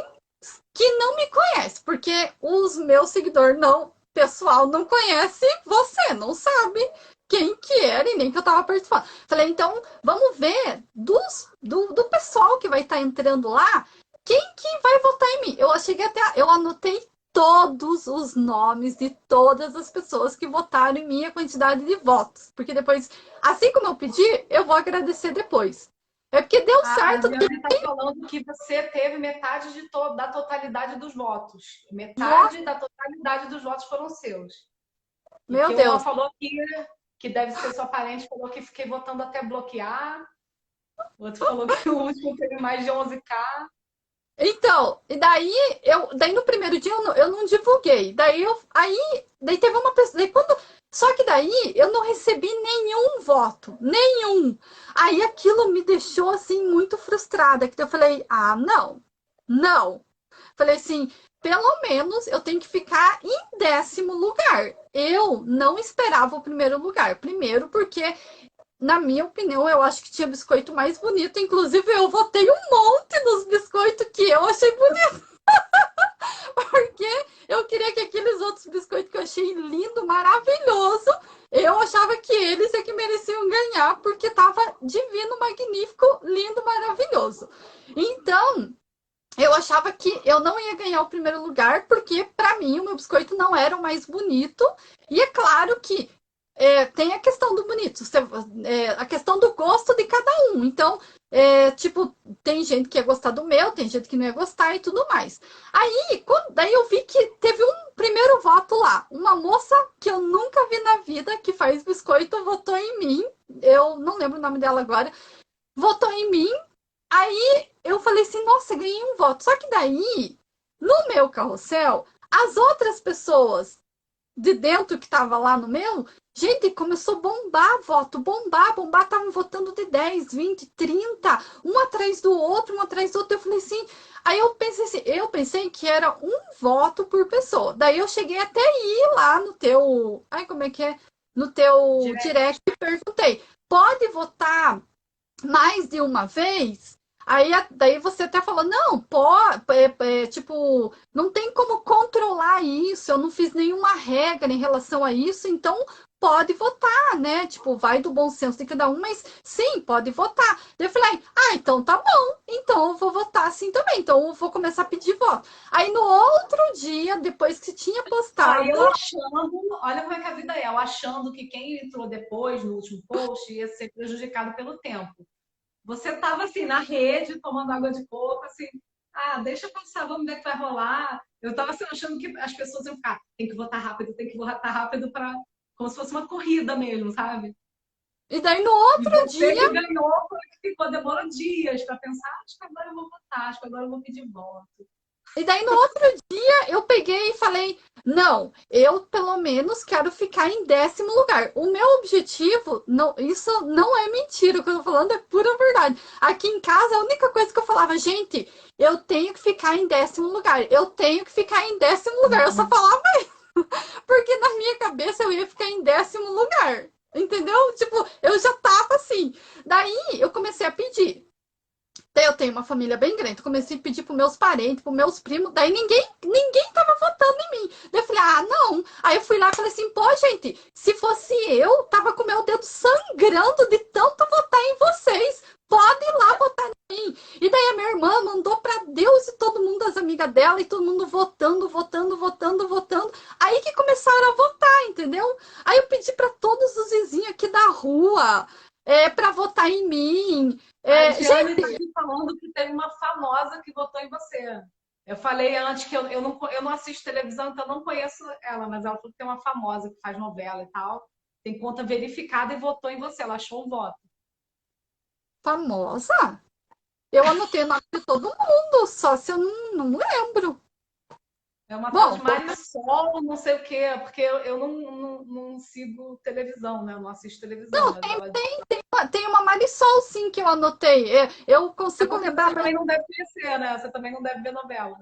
que não me conhece, porque os meus seguidores não, pessoal não conhece você, não sabe quem que era e nem que eu tava participando. Falei, então, vamos ver do pessoal que vai estar entrando lá, quem que vai votar em mim. Eu cheguei até, eu anotei todos os nomes de todas as pessoas que votaram em mim, a quantidade de votos, porque depois, assim como eu pedi, eu vou agradecer depois. É porque deu A certo. Viane está falando que você teve metade da totalidade dos votos. Nossa, Metade da totalidade dos votos foram seus. E meu que uma Deus. falou que deve ser sua parente, falou que fiquei votando até bloquear. O outro falou que o último teve mais de 11K. Então, e daí daí no primeiro dia eu não divulguei. Daí teve uma pessoa, só que daí eu não recebi nenhum voto, nenhum. Aí aquilo me deixou assim muito frustrada, que eu falei: "Ah, não. Não". Falei assim: "Pelo menos eu tenho que ficar em 10º lugar". Eu não esperava o primeiro lugar. Primeiro porque na minha opinião, eu acho que tinha biscoito mais bonito. Inclusive, eu votei um monte nos biscoitos que eu achei bonito. Porque eu queria que aqueles outros biscoitos que eu achei lindo, maravilhoso, eu achava que eles é que mereciam ganhar, porque tava divino, magnífico, lindo, maravilhoso. Então, eu achava que eu não ia ganhar o primeiro lugar, porque para mim o meu biscoito não era o mais bonito. E é claro que tem a questão do bonito, a questão do gosto de cada um. Então, tipo, tem gente que ia gostar do meu, tem gente que não ia gostar e tudo mais. Daí eu vi que teve um primeiro voto lá. Uma moça que eu nunca vi na vida, que faz biscoito, votou em mim. Eu não lembro o nome dela agora. Votou em mim. Aí eu falei assim, nossa, ganhei um voto. Só que daí, no meu carrossel, as outras pessoas de dentro que tava lá no meu, gente, começou a bombar voto, bombar, bombar, estavam votando de 10, 20, 30, um atrás do outro, um atrás do outro. Eu falei assim, aí eu pensei que era um voto por pessoa. Daí eu cheguei até ir lá no teu, ai, como é que é? No teu direct e perguntei, pode votar mais de uma vez? Daí você até falou, não, pode, tipo, não tem como controlar isso, eu não fiz nenhuma regra em relação a isso, então pode votar, né? Tipo, vai do bom senso de cada um, mas sim, pode votar. Daí eu falei, ah, então tá bom, então eu vou votar assim também, então eu vou começar a pedir voto. Aí no outro dia, depois que tinha Ó, postado, eu achando, olha como é que a vida é, eu achando que quem entrou depois, no último post, ia ser prejudicado pelo tempo. Você estava assim na rede, tomando água de coco, assim, deixa passar, vamos ver o que vai rolar. Eu estava assim, achando que as pessoas iam ficar, tem que votar rápido para como se fosse uma corrida mesmo, sabe? e daí no E outro você dia que ganhou, foi que ficou, demorou dias para pensar, acho que agora eu vou votar, acho que agora eu vou pedir voto. E daí no outro dia eu peguei e falei: não, eu pelo menos quero ficar em 10º lugar. O meu objetivo, não, isso não é mentira, o que eu tô falando é pura verdade. Aqui em casa, a única coisa que eu falava, gente, eu tenho que ficar em 10º lugar, eu tenho que ficar em 10º lugar. Eu só falava porque na minha cabeça eu ia ficar em 10º lugar. Entendeu? Tipo, eu já tava assim. Daí eu comecei a pedir. Eu tenho uma família bem grande. Comecei a pedir para meus parentes, para meus primos. Daí ninguém tava votando em mim. Daí eu falei, ah, não. Aí eu fui lá e falei assim, pô, gente, se fosse eu, tava com meu dedo sangrando de tanto votar em vocês. Pode ir lá votar em mim. E daí a minha irmã mandou para Deus e todo mundo, as amigas dela, e todo mundo votando, votando, votando, votando. Aí que começaram a votar, entendeu? Aí eu pedi para todos os vizinhos aqui da rua, para votar em mim. A Gente, Diane está aqui falando que tem uma famosa que votou em você. Eu falei antes que eu não assisto televisão, então eu não conheço ela, mas ela falou que tem uma famosa que faz novela e tal. Tem conta verificada e votou em você. Ela achou o voto. famosa? Eu anotei o nome de todo mundo, só se eu não lembro. É uma tal de Bom, Marisol, não sei o quê, porque eu não sigo televisão, né? Eu não assisto televisão, não, mas ela. tem uma Marisol, sim, que eu anotei. Eu É consigo porque lembrar. você também não deve conhecer, né? Você também não deve ver novela.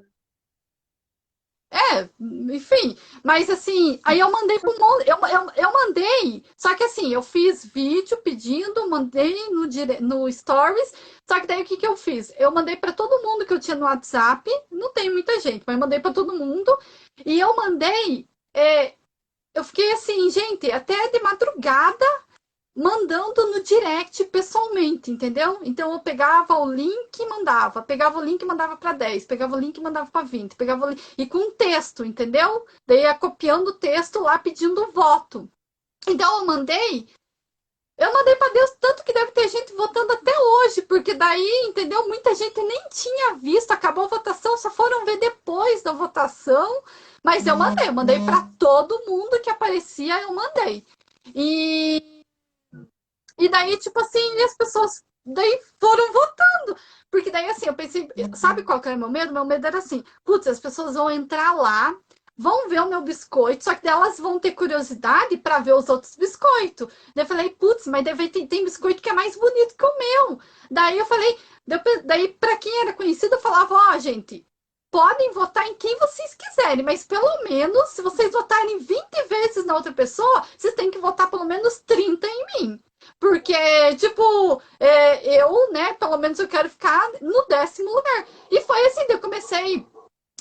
Né? Enfim, mas assim, aí eu mandei pro mundo, eu mandei, só que assim, eu fiz vídeo pedindo, mandei no Stories, só que daí o que eu fiz? Eu mandei para todo mundo que eu tinha no WhatsApp, não tem muita gente, mas mandei para todo mundo, e eu mandei, eu fiquei assim, gente, até de madrugada, mandando no direct pessoalmente, entendeu? Então eu pegava o link e mandava, pegava o link e mandava para 10, pegava o link e mandava para 20, pegava o link, e com texto, entendeu? Daí ia copiando o texto lá pedindo voto. Então eu mandei Eu mandei para Deus, tanto que deve ter gente votando até hoje, porque daí, entendeu? Muita gente nem tinha visto, acabou a votação, só foram ver depois da votação. Mas eu mandei para todo mundo que aparecia, eu mandei. E, e daí, tipo assim, as pessoas daí foram votando. Porque daí, assim, eu pensei, sabe qual que era o meu medo? Meu medo era assim, putz, as pessoas vão entrar lá, vão ver o meu biscoito, só que daí elas vão ter curiosidade para ver os outros biscoitos. Daí eu falei, putz, mas tem biscoito que é mais bonito que o meu. Daí eu falei, daí para quem era conhecido, eu falava, ó, gente, podem votar em quem vocês quiserem, mas pelo menos, se vocês votarem 20 vezes na outra pessoa, vocês têm que votar pelo menos 30 em mim. Porque, tipo, eu, né, pelo menos eu quero ficar no 10º lugar. E foi assim, eu comecei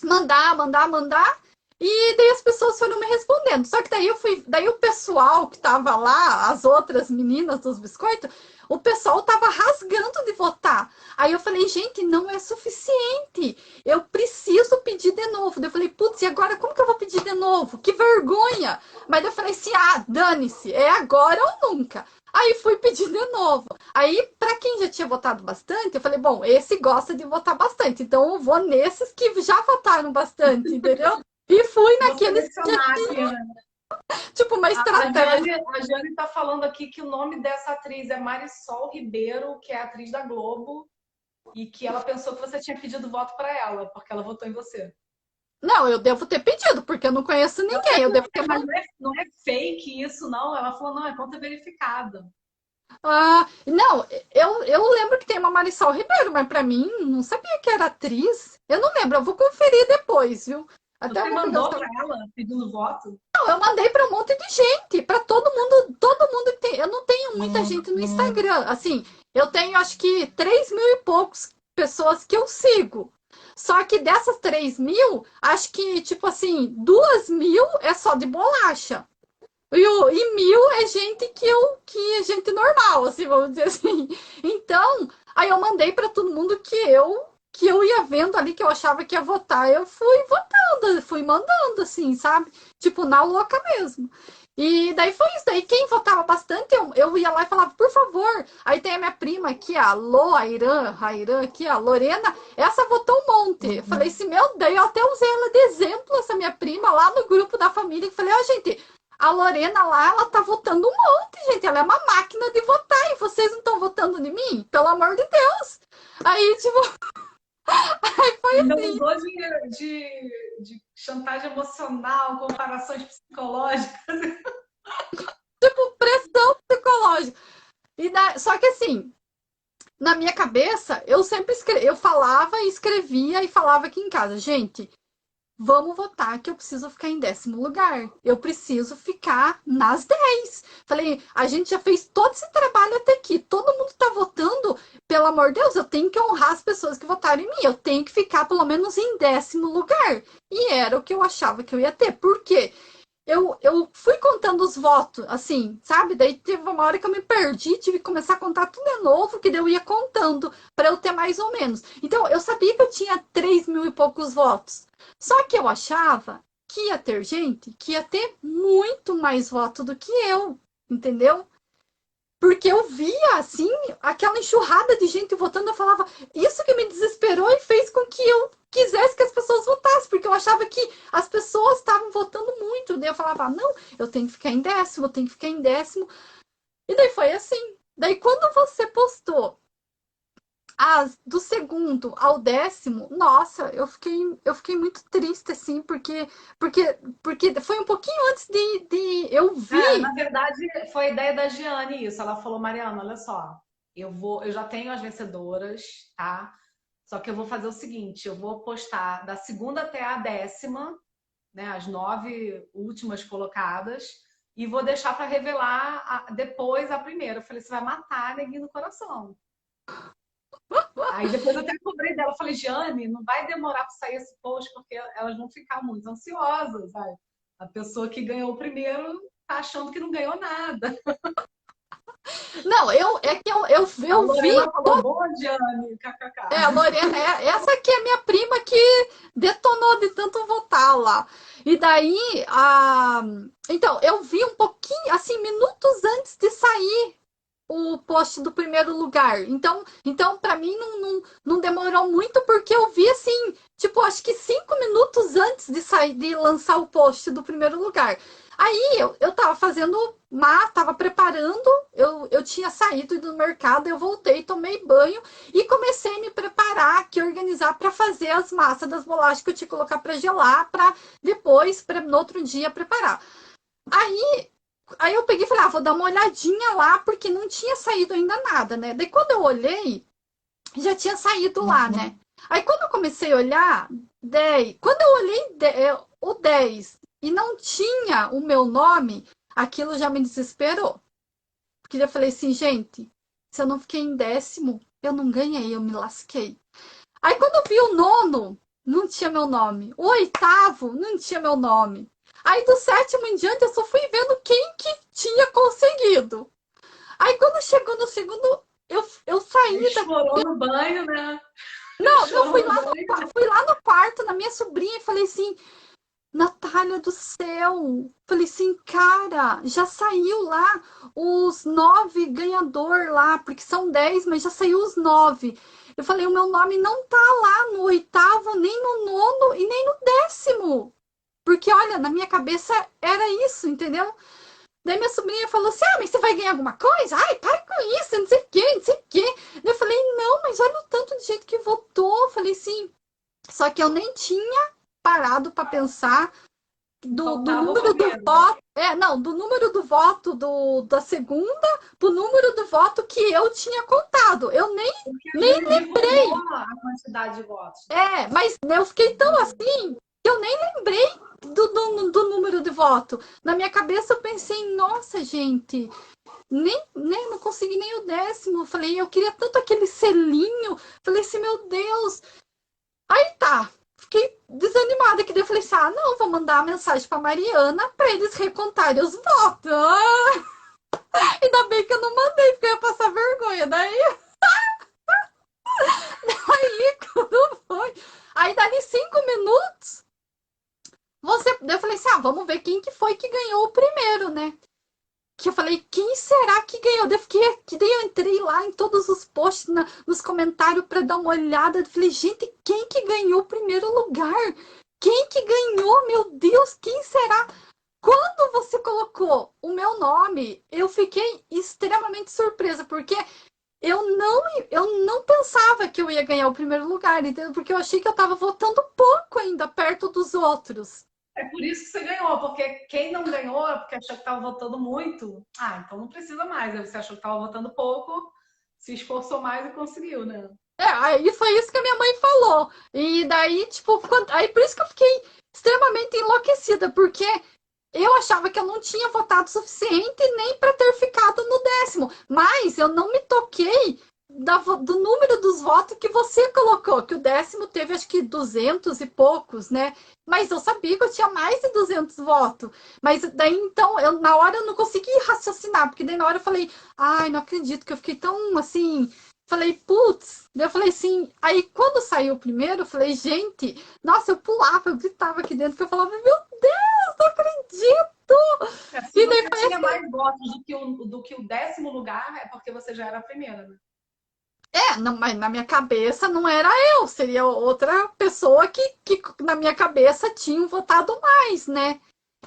a mandar. E daí as pessoas foram me respondendo. Só que daí o pessoal que tava lá, as outras meninas dos biscoitos, o pessoal tava rasgando de votar. Aí eu falei, gente, não é suficiente. Eu preciso pedir de novo. Daí eu falei, putz, e agora como que eu vou pedir de novo? Que vergonha! Mas daí eu falei assim, dane-se, é agora ou nunca. Aí fui pedir de novo. Aí, para quem já tinha votado bastante, eu falei, bom, esse gosta de votar bastante, então eu vou nesses que já votaram bastante, entendeu? E fui Vou naqueles que já selecionar aqui, tinham, né? tipo, uma estratégia. A Jane tá falando aqui que o nome dessa atriz é Marisol Ribeiro, que é atriz da Globo, e que ela pensou que você tinha pedido voto para ela, porque ela votou em você. Não, eu devo ter pedido, porque eu não conheço Eu ninguém. sei Eu que não devo ter é, mas mandado. não é fake isso, não. Ela falou, não, é conta verificada. Não, eu lembro que tem uma Marisol Ribeiro, mas pra mim, não sabia que era atriz. Eu não lembro, eu vou conferir depois, viu? Até Você vou pegar o mandou seu. para ela pedindo voto? Não, eu mandei para um monte de gente, para todo mundo que tem. Eu não tenho muita gente no Instagram, assim, eu tenho acho que 3.000 e poucos pessoas que eu sigo. Só que dessas 3.000, acho que, tipo assim, 2.000 é só de bolacha. E 1.000 é gente que é gente normal, assim, vamos dizer assim. Então, aí eu mandei para todo mundo que eu ia vendo ali que eu achava que ia votar. Eu fui votando, fui mandando, assim, sabe? Tipo, na louca mesmo. E daí foi isso. Daí quem votava bastante, eu ia lá e falava, por favor. Aí tem a minha prima aqui, a Lô, a Irã aqui, a Lorena. Essa votou um monte. Eu falei assim, meu Deus, eu até usei ela de exemplo, essa minha prima, lá no grupo da família. Eu falei, ó, gente, a Lorena lá, ela tá votando um monte, gente. Ela é uma máquina de votar e vocês não estão votando em mim? Pelo amor de Deus. Aí, tipo, aí foi Ainda assim. usou de chantagem emocional, comparações psicológicas. Pressão psicológica. Só que assim, na minha cabeça, eu sempre eu falava e escrevia e falava aqui em casa, gente, vamos votar que eu preciso ficar em 10º lugar. Eu preciso ficar nas 10. Falei, a gente já fez todo esse trabalho até aqui. Todo mundo tá votando. Pelo amor de Deus, eu tenho que honrar as pessoas que votaram em mim. Eu tenho que ficar pelo menos em 10º lugar. E era o que eu achava que eu ia ter. Por quê? Eu fui contando os votos, assim, sabe? Daí teve uma hora que eu me perdi, tive que começar a contar tudo de novo, que daí eu ia contando para eu ter mais ou menos. Então, eu sabia que eu tinha 3.000 e poucos votos. Só que eu achava que ia ter gente que ia ter muito mais voto do que eu, entendeu? Porque eu via, assim, aquela enxurrada de gente votando, eu falava, isso que me desesperou e fez com que eu quisesse que as pessoas votassem, porque eu achava que as pessoas estavam votando muito. Daí eu falava, não, eu tenho que ficar em 10º, eu tenho que ficar em 10º. E daí foi assim. Daí quando você postou do segundo ao 10º, nossa, eu fiquei muito triste, assim, porque foi um pouquinho antes de eu É, vi. na verdade, foi a ideia da Giane isso. Ela falou, Mariana, olha só, eu já tenho as vencedoras, tá? Só que eu vou fazer o seguinte, eu vou postar da segunda até a 10ª, né, as 9 últimas colocadas, e vou deixar para revelar depois a primeira. Eu falei, você vai matar a neguinho no coração. Aí depois eu até cobrei dela, falei, Giane, não vai demorar para sair esse post, porque elas vão ficar muito ansiosas, sabe? A pessoa que ganhou o primeiro tá achando que não ganhou nada. Não, é que A eu vi. Lorena falou, boa, Giane, A kkk. Lorena, essa aqui é minha prima que detonou de tanto votar lá. E daí, então, eu vi um pouquinho, assim, minutos antes de sair. o post do primeiro lugar. Então para mim não demorou muito, porque eu vi assim, tipo, acho que 5 minutos antes de sair, de lançar o post do primeiro lugar. Aí eu tava fazendo, tava preparando, eu tinha saído do mercado, eu voltei, tomei banho e comecei a me preparar, aqui, organizar para fazer as massas das bolachas que eu tinha que colocar para gelar, para depois, no outro dia, preparar. Aí Aí eu peguei e falei, vou dar uma olhadinha lá, porque não tinha saído ainda nada, né? Daí quando eu olhei, já tinha saído lá, né? Aí quando eu comecei a olhar, 10, quando eu olhei o 10 e não tinha o meu nome, aquilo já me desesperou. Porque eu falei assim, gente, se eu não fiquei em 10º, eu não ganhei, eu me lasquei. Aí quando eu vi o nono, não tinha meu nome. O oitavo, não tinha meu nome. Aí do 7º em diante, eu só fui vendo quem que tinha conseguido. Aí quando chegou no segundo, eu saí da. Chorou no banho, né? Não, não Chorou no banho. fui lá no quarto, na minha sobrinha, e falei assim, Natália do céu! Falei assim, cara, já saiu lá os 9 ganhador lá, porque são 10, mas já saiu os 9. Eu falei, o meu nome não tá lá no oitavo, nem no nono e nem no 10º. Porque, olha, na minha cabeça era isso, entendeu? Daí minha sobrinha falou assim, mas você vai ganhar alguma coisa? Ai, para com isso, não sei o quê, não sei o quê. Daí eu falei, não, mas olha o tanto de gente que votou. Eu falei assim, só que eu nem tinha parado para pensar do Faltava o número do primeiro. voto. Não, do número do voto da segunda pro número do voto que eu tinha contado. Eu nem, Porque nem não divulgou a quantidade de votos, né? mas eu fiquei tão assim que eu nem lembrei do número de voto. Na minha cabeça eu pensei, nossa, gente, nem não consegui nem o 10º. Eu falei, eu queria tanto aquele selinho. Falei assim, meu Deus. Aí tá, fiquei desanimada, que daí eu falei assim, não, vou mandar uma mensagem pra Mariana pra eles recontarem os votos. Ainda bem que eu não mandei, porque eu ia passar vergonha. Daí quando foi? Aí dali 5 minutos, daí eu falei assim, vamos ver quem que foi que ganhou o primeiro, né? Que eu falei, quem será que ganhou? Daí eu entrei lá em todos os posts, nos comentários para dar uma olhada. Eu falei, gente, quem que ganhou o primeiro lugar? Quem que ganhou? Meu Deus, quem será? Quando você colocou o meu nome, eu fiquei extremamente surpresa, porque eu não pensava que eu ia ganhar o primeiro lugar, entendeu? Porque eu achei que eu estava votando pouco ainda, perto dos outros. É por isso que você ganhou, porque quem não ganhou é porque achou que estava votando muito. Então não precisa mais. Aí você achou que estava votando pouco, se esforçou mais e conseguiu, né? Aí foi isso que a minha mãe falou. E daí, tipo, aí por isso que eu fiquei extremamente enlouquecida, porque eu achava que eu não tinha votado o suficiente nem para ter ficado no 10º. Mas eu não me toquei do número dos votos que você colocou, que o 10º teve acho que 200 e poucos, né? Mas eu sabia que eu tinha mais de 200 votos. Mas daí então, na hora eu não consegui raciocinar, porque daí na hora eu falei, ai, não acredito que eu fiquei tão assim. Falei, putz, eu falei assim, aí quando saiu o primeiro, eu falei, gente, nossa, eu pulava, eu gritava aqui dentro, que eu falava, meu Deus, não acredito! Se E daí você foi tinha assim, mais votos do que o 10º lugar, é porque você já era a primeira, né? não, mas na minha cabeça não era eu, seria outra pessoa que na minha cabeça tinham votado mais, né?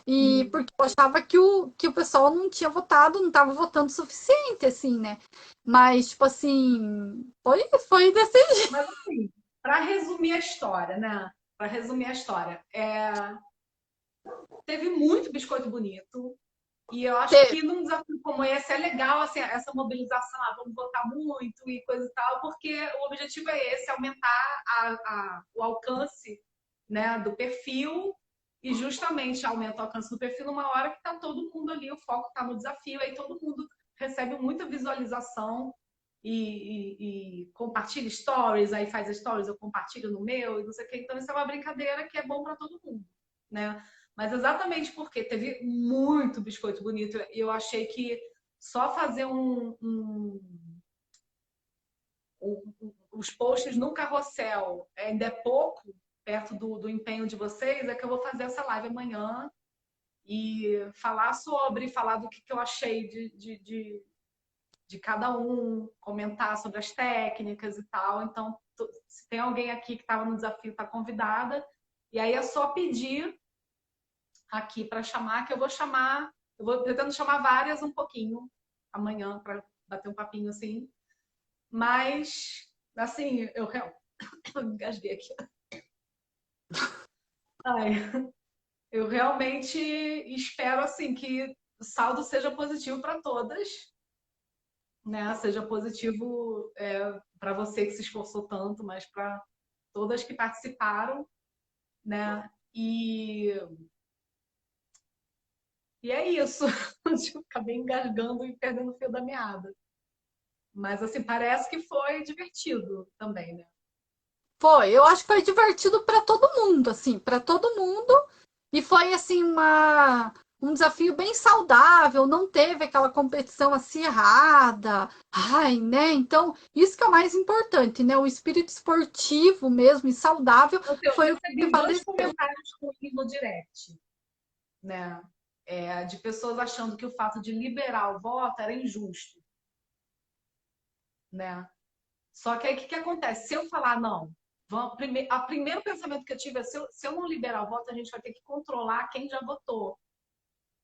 E Hum. porque eu achava que o pessoal não tinha votado, não estava votando o suficiente, assim, né? Mas, tipo assim, foi desse jeito. Mas assim, para resumir a história, né? Para resumir a história, teve muito biscoito bonito. E eu acho que num desafio como esse é legal assim, essa mobilização, vamos votar muito e coisa e tal, porque o objetivo é esse, aumentar o alcance, né, do perfil e justamente aumenta o alcance do perfil numa hora que está todo mundo ali, o foco está no desafio, aí todo mundo recebe muita visualização e compartilha stories, aí faz stories, eu compartilho no meu e não sei o que. Então isso é uma brincadeira que é bom para todo mundo, né? Mas exatamente porque teve muito biscoito bonito. E eu achei que só fazer os posts no carrossel ainda é pouco, perto do empenho de vocês, é que eu vou fazer essa live amanhã e falar do que eu achei de cada um, comentar sobre as técnicas e tal. Então, se tem alguém aqui que estava no desafio, está convidada. E aí é só pedir aqui para chamar, que eu vou chamar, eu vou tentando chamar várias um pouquinho amanhã para bater um papinho assim. Mas, assim, eu engasguei aqui. Ai, eu realmente espero assim que o saldo seja positivo para todas, né? Seja positivo para você que se esforçou tanto, mas para todas que participaram, né? E é isso. Eu acabei engasgando e perdendo o fio da meada. Mas assim, parece que foi divertido também, né? Foi, eu acho que foi divertido para todo mundo, assim, para todo mundo. E foi assim um desafio bem saudável, não teve aquela competição acirrada. Ai, né? Então, isso que é o mais importante, né? O espírito esportivo mesmo e saudável Eu foi o que recebi dois prevaleceu. comentários ruins no direct, né? De pessoas achando que o fato de liberar o voto era injusto, né? Só que aí o que acontece? Se eu falar não, o primeiro pensamento que eu tive é se eu não liberar o voto, a gente vai ter que controlar quem já votou.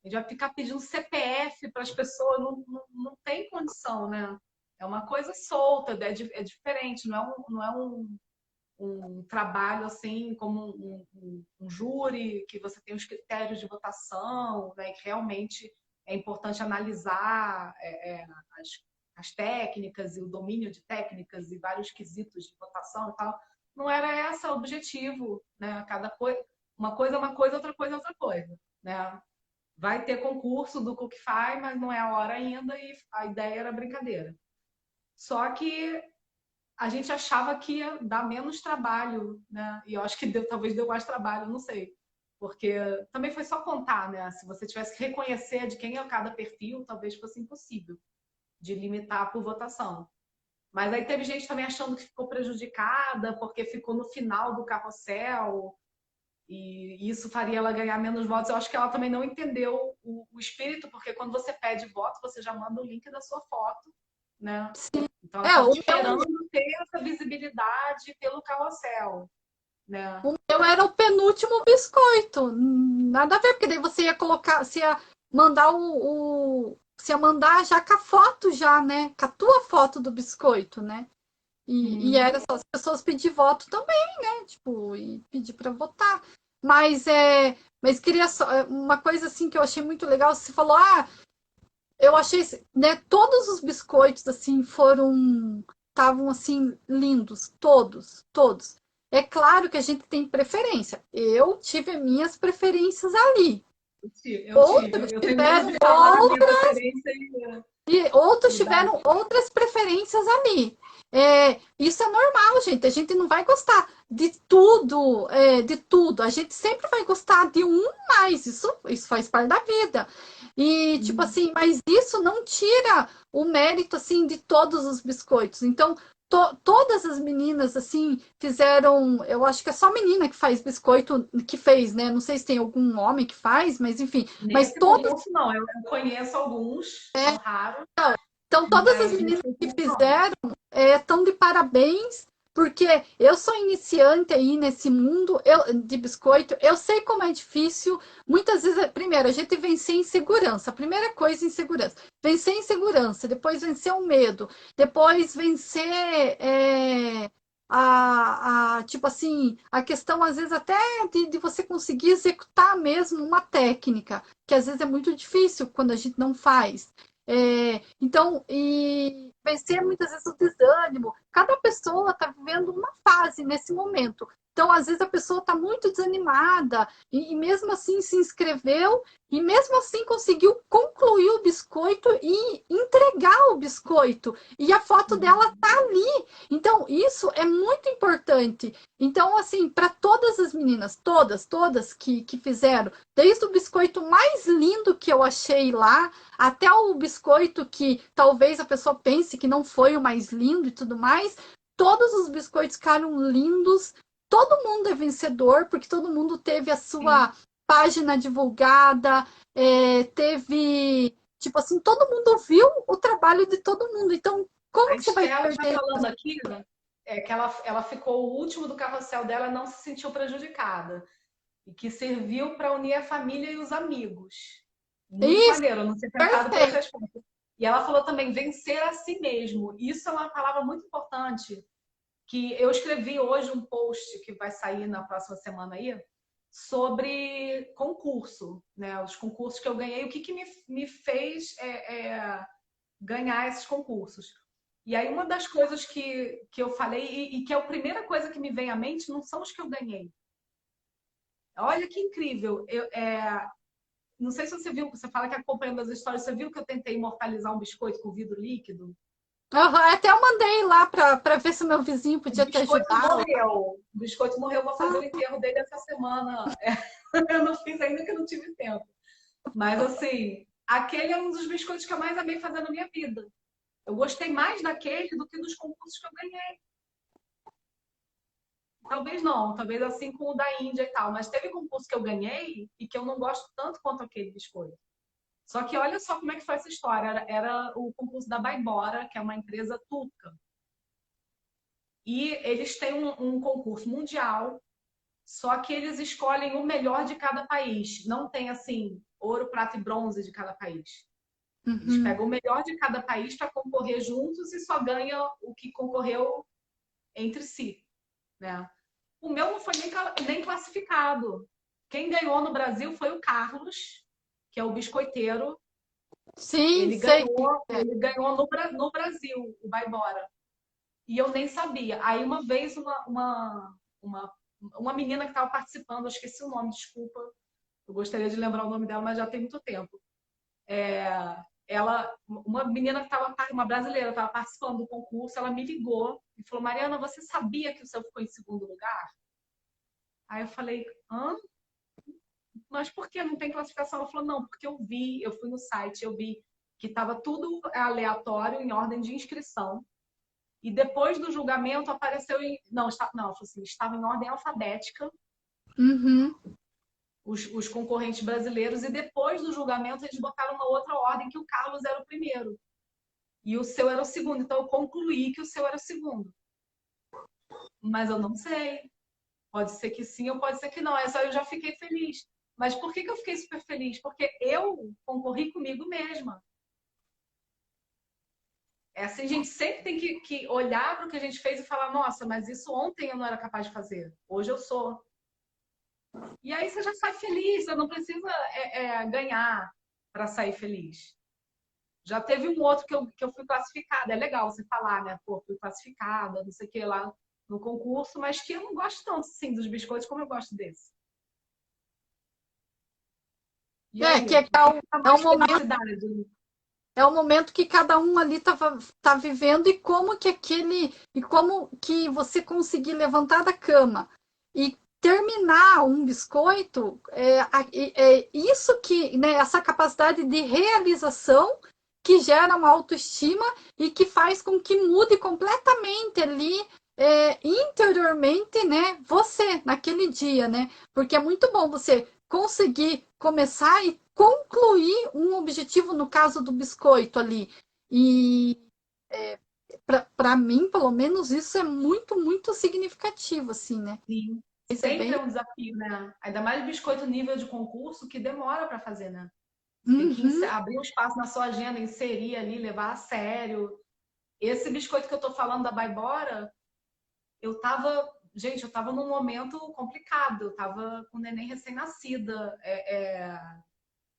A gente vai ficar pedindo CPF para as pessoas, não tem condição, né? É uma coisa solta, é diferente, não é um trabalho assim como um júri, que você tem os critérios de votação, né? Que realmente é importante analisar as, as técnicas e o domínio de técnicas e vários quesitos de votação e tal. Não era esse o objetivo, né? Cada coisa, é uma coisa, outra coisa, né? Vai ter concurso do Cookify, mas não é a hora ainda e a ideia era brincadeira. Só que a gente achava que ia dar menos trabalho, né? E eu acho que talvez deu mais trabalho, não sei. Porque também foi só contar, né? Se você tivesse que reconhecer de quem é cada perfil, talvez fosse impossível de limitar por votação. Mas aí teve gente também achando que ficou prejudicada porque ficou no final do carrossel e isso faria ela ganhar menos votos. Eu acho que ela também não entendeu o espírito, porque quando você pede voto, você já manda o link da sua foto, né? Sim. Então ela É, estava esperando ter essa visibilidade pelo carrossel, né? o meu era o penúltimo biscoito. Nada a ver, porque daí você ia colocar, você ia mandar você ia mandar já com a foto já, né? Com a tua foto do biscoito, né? E era só as pessoas pedir voto também, né? Tipo, e pedir para votar. Mas queria só uma coisa assim que eu achei muito legal. Você falou, eu achei, né? Todos os biscoitos assim estavam assim lindos, todos, todos. É claro que a gente tem preferência. Eu tive minhas preferências ali. Eu tive. Outros Eu tenho medo tiveram de falar a minha preferência e outros e dar. tiveram outras preferências ali. Isso é normal, gente. A gente não vai gostar de tudo, de tudo. A gente sempre vai gostar de um mais. Isso faz parte da vida. E, tipo assim, mas isso não tira o mérito, assim, de todos os biscoitos. Então, todas as meninas, assim, fizeram. Eu acho que é só menina que faz biscoito, que fez, né? Não sei se tem algum homem que faz, mas enfim. Mas Nesse todas. concurso, não. Eu conheço alguns, são raros, Então, todas as mas meninas nesse que concurso, não. fizeram estão de parabéns, porque eu sou iniciante aí nesse mundo de biscoito, eu sei como é difícil. Muitas vezes, primeiro, a gente vencer em segurança, a primeira coisa em segurança. Vencer em segurança, depois vencer o medo, depois vencer tipo assim, a questão, às vezes, até de você conseguir executar mesmo uma técnica, que às vezes é muito difícil quando a gente não faz. Então, e vencer muitas vezes o desânimo. Cada pessoa está vivendo uma fase nesse momento. Então, às vezes, a pessoa está muito desanimada e mesmo assim se inscreveu e mesmo assim conseguiu concluir o biscoito e entregar o biscoito. E a foto dela está ali. Então, isso é muito importante. Então, assim, para todas as meninas, todas que fizeram, desde o biscoito mais lindo que eu achei lá, até o biscoito que talvez a pessoa pense que não foi o mais lindo e tudo mais, todos os biscoitos ficaram lindos, todo mundo é vencedor, porque todo mundo teve a sua página divulgada, teve, Tipo assim, todo mundo viu o trabalho de todo mundo. Então, A como que você vai Estela está perder? falando aqui, né, que ela ficou o último do carrossel dela, não se sentiu prejudicada. E que serviu para unir a família e os amigos. Muito Isso, maneiro, eu não tinha pensado por esse perfeito. aspecto. E ela falou também vencer a si mesmo. Isso é uma palavra muito importante, que eu escrevi hoje um post que vai sair na próxima semana aí, sobre concurso, né? Os concursos que eu ganhei, o que, que me fez ganhar esses concursos. E aí, uma das coisas que eu falei, e que é a primeira coisa que me vem à mente, não são os que eu ganhei. Olha que incrível. Não sei se você viu, você fala que acompanhando as histórias, você viu que eu tentei imortalizar um biscoito com vidro líquido? Uhum, até eu mandei lá para ver se o meu vizinho O podia te biscoito ajudar. morreu. O biscoito morreu, vou fazer o Ah, enterro dele essa semana. Eu não fiz ainda que eu não tive tempo. Mas assim, aquele é um dos biscoitos que eu mais amei fazer na minha vida. Eu gostei mais daquele do que dos concursos que eu ganhei. Talvez não, talvez assim como o da Índia e tal. Mas teve concurso que eu ganhei e que eu não gosto tanto quanto aquele biscoito. Só que olha só como é que foi essa história. Era o concurso da Baibora, que é uma empresa turca. E eles têm um concurso mundial, só que eles escolhem o melhor de cada país. Não tem assim, ouro, prata e bronze de cada país. Eles uhum. pegam o melhor de cada país para concorrer juntos e só ganha o que concorreu entre si, né? O meu não foi nem classificado. Quem ganhou no Brasil foi o Carlos, que é o biscoiteiro. Sim, Ele sei. ganhou, ele ganhou no Brasil, o Vai Embora. E eu nem sabia. Aí uma vez uma, uma menina que estava participando, eu esqueci o nome, desculpa. Eu gostaria de lembrar o nome dela, mas já tem muito tempo. Uma menina que estava, uma brasileira, estava participando do concurso, ela me ligou e falou: Mariana, você sabia que o seu ficou em segundo lugar? Aí eu falei: hã? Mas por que não tem classificação? Ela falou: não, porque eu fui no site, eu vi que estava tudo aleatório, em ordem de inscrição. E depois do julgamento apareceu em. Não, não, assim, estava em ordem alfabética Uhum. os concorrentes brasileiros, e depois do julgamento eles botaram uma outra ordem que o Carlos era o primeiro. E o seu era o segundo. Então eu concluí que o seu era o segundo. Mas eu não sei. Pode ser que sim ou pode ser que não. Essa eu já fiquei feliz. Mas por que eu fiquei super feliz? Porque eu concorri comigo mesma. É assim, a gente sempre tem que olhar para o que a gente fez e falar: nossa, mas isso ontem eu não era capaz de fazer. Hoje eu sou. E aí você já sai feliz, você não precisa ganhar para sair feliz. Já teve um outro que eu fui classificada. É legal você falar, né? Pô, fui classificada, não sei o que lá no concurso, mas que eu não gosto tanto, sim, dos biscoitos como eu gosto desse. E É, aí, que é, o que dá é um mais momento, felicidade? é o momento que cada um ali tá vivendo e como que aquele, e como que você conseguir levantar da cama e terminar um biscoito, é isso que, né, essa capacidade de realização que gera uma autoestima e que faz com que mude completamente ali, interiormente, né, você naquele dia, né? Porque é muito bom você conseguir começar e concluir um objetivo, no caso do biscoito ali. E para mim, pelo menos, isso é muito, muito significativo, assim, né? Sim, Isso é sempre bem. é um desafio, né? Ainda mais biscoito nível de concurso que demora para fazer, né? Você tem que Uhum. abrir um espaço na sua agenda, inserir ali, levar a sério. Esse biscoito que eu tô falando da Baibora, eu tava, gente, eu tava num momento complicado, eu tava com o neném recém-nascida,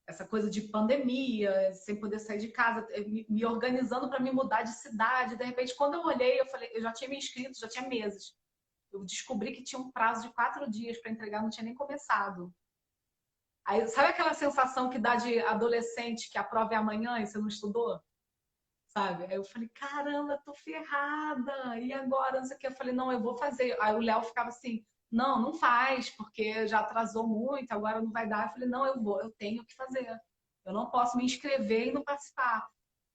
essa coisa de pandemia, sem poder sair de casa, me organizando para me mudar de cidade. De repente, quando eu olhei, eu falei, eu já tinha me inscrito, já tinha meses. Eu descobri que tinha um prazo de 4 dias para entregar, não tinha nem começado. Aí, sabe aquela sensação que dá de adolescente que a prova é amanhã e você não estudou? Sabe? Aí eu falei, caramba, tô ferrada. E agora? Não sei o que. Eu falei, não, eu vou fazer. Aí o Léo ficava assim, não, não faz, porque já atrasou muito, agora não vai dar. Eu falei, não, eu vou, eu tenho que fazer. Eu não posso me inscrever e não participar.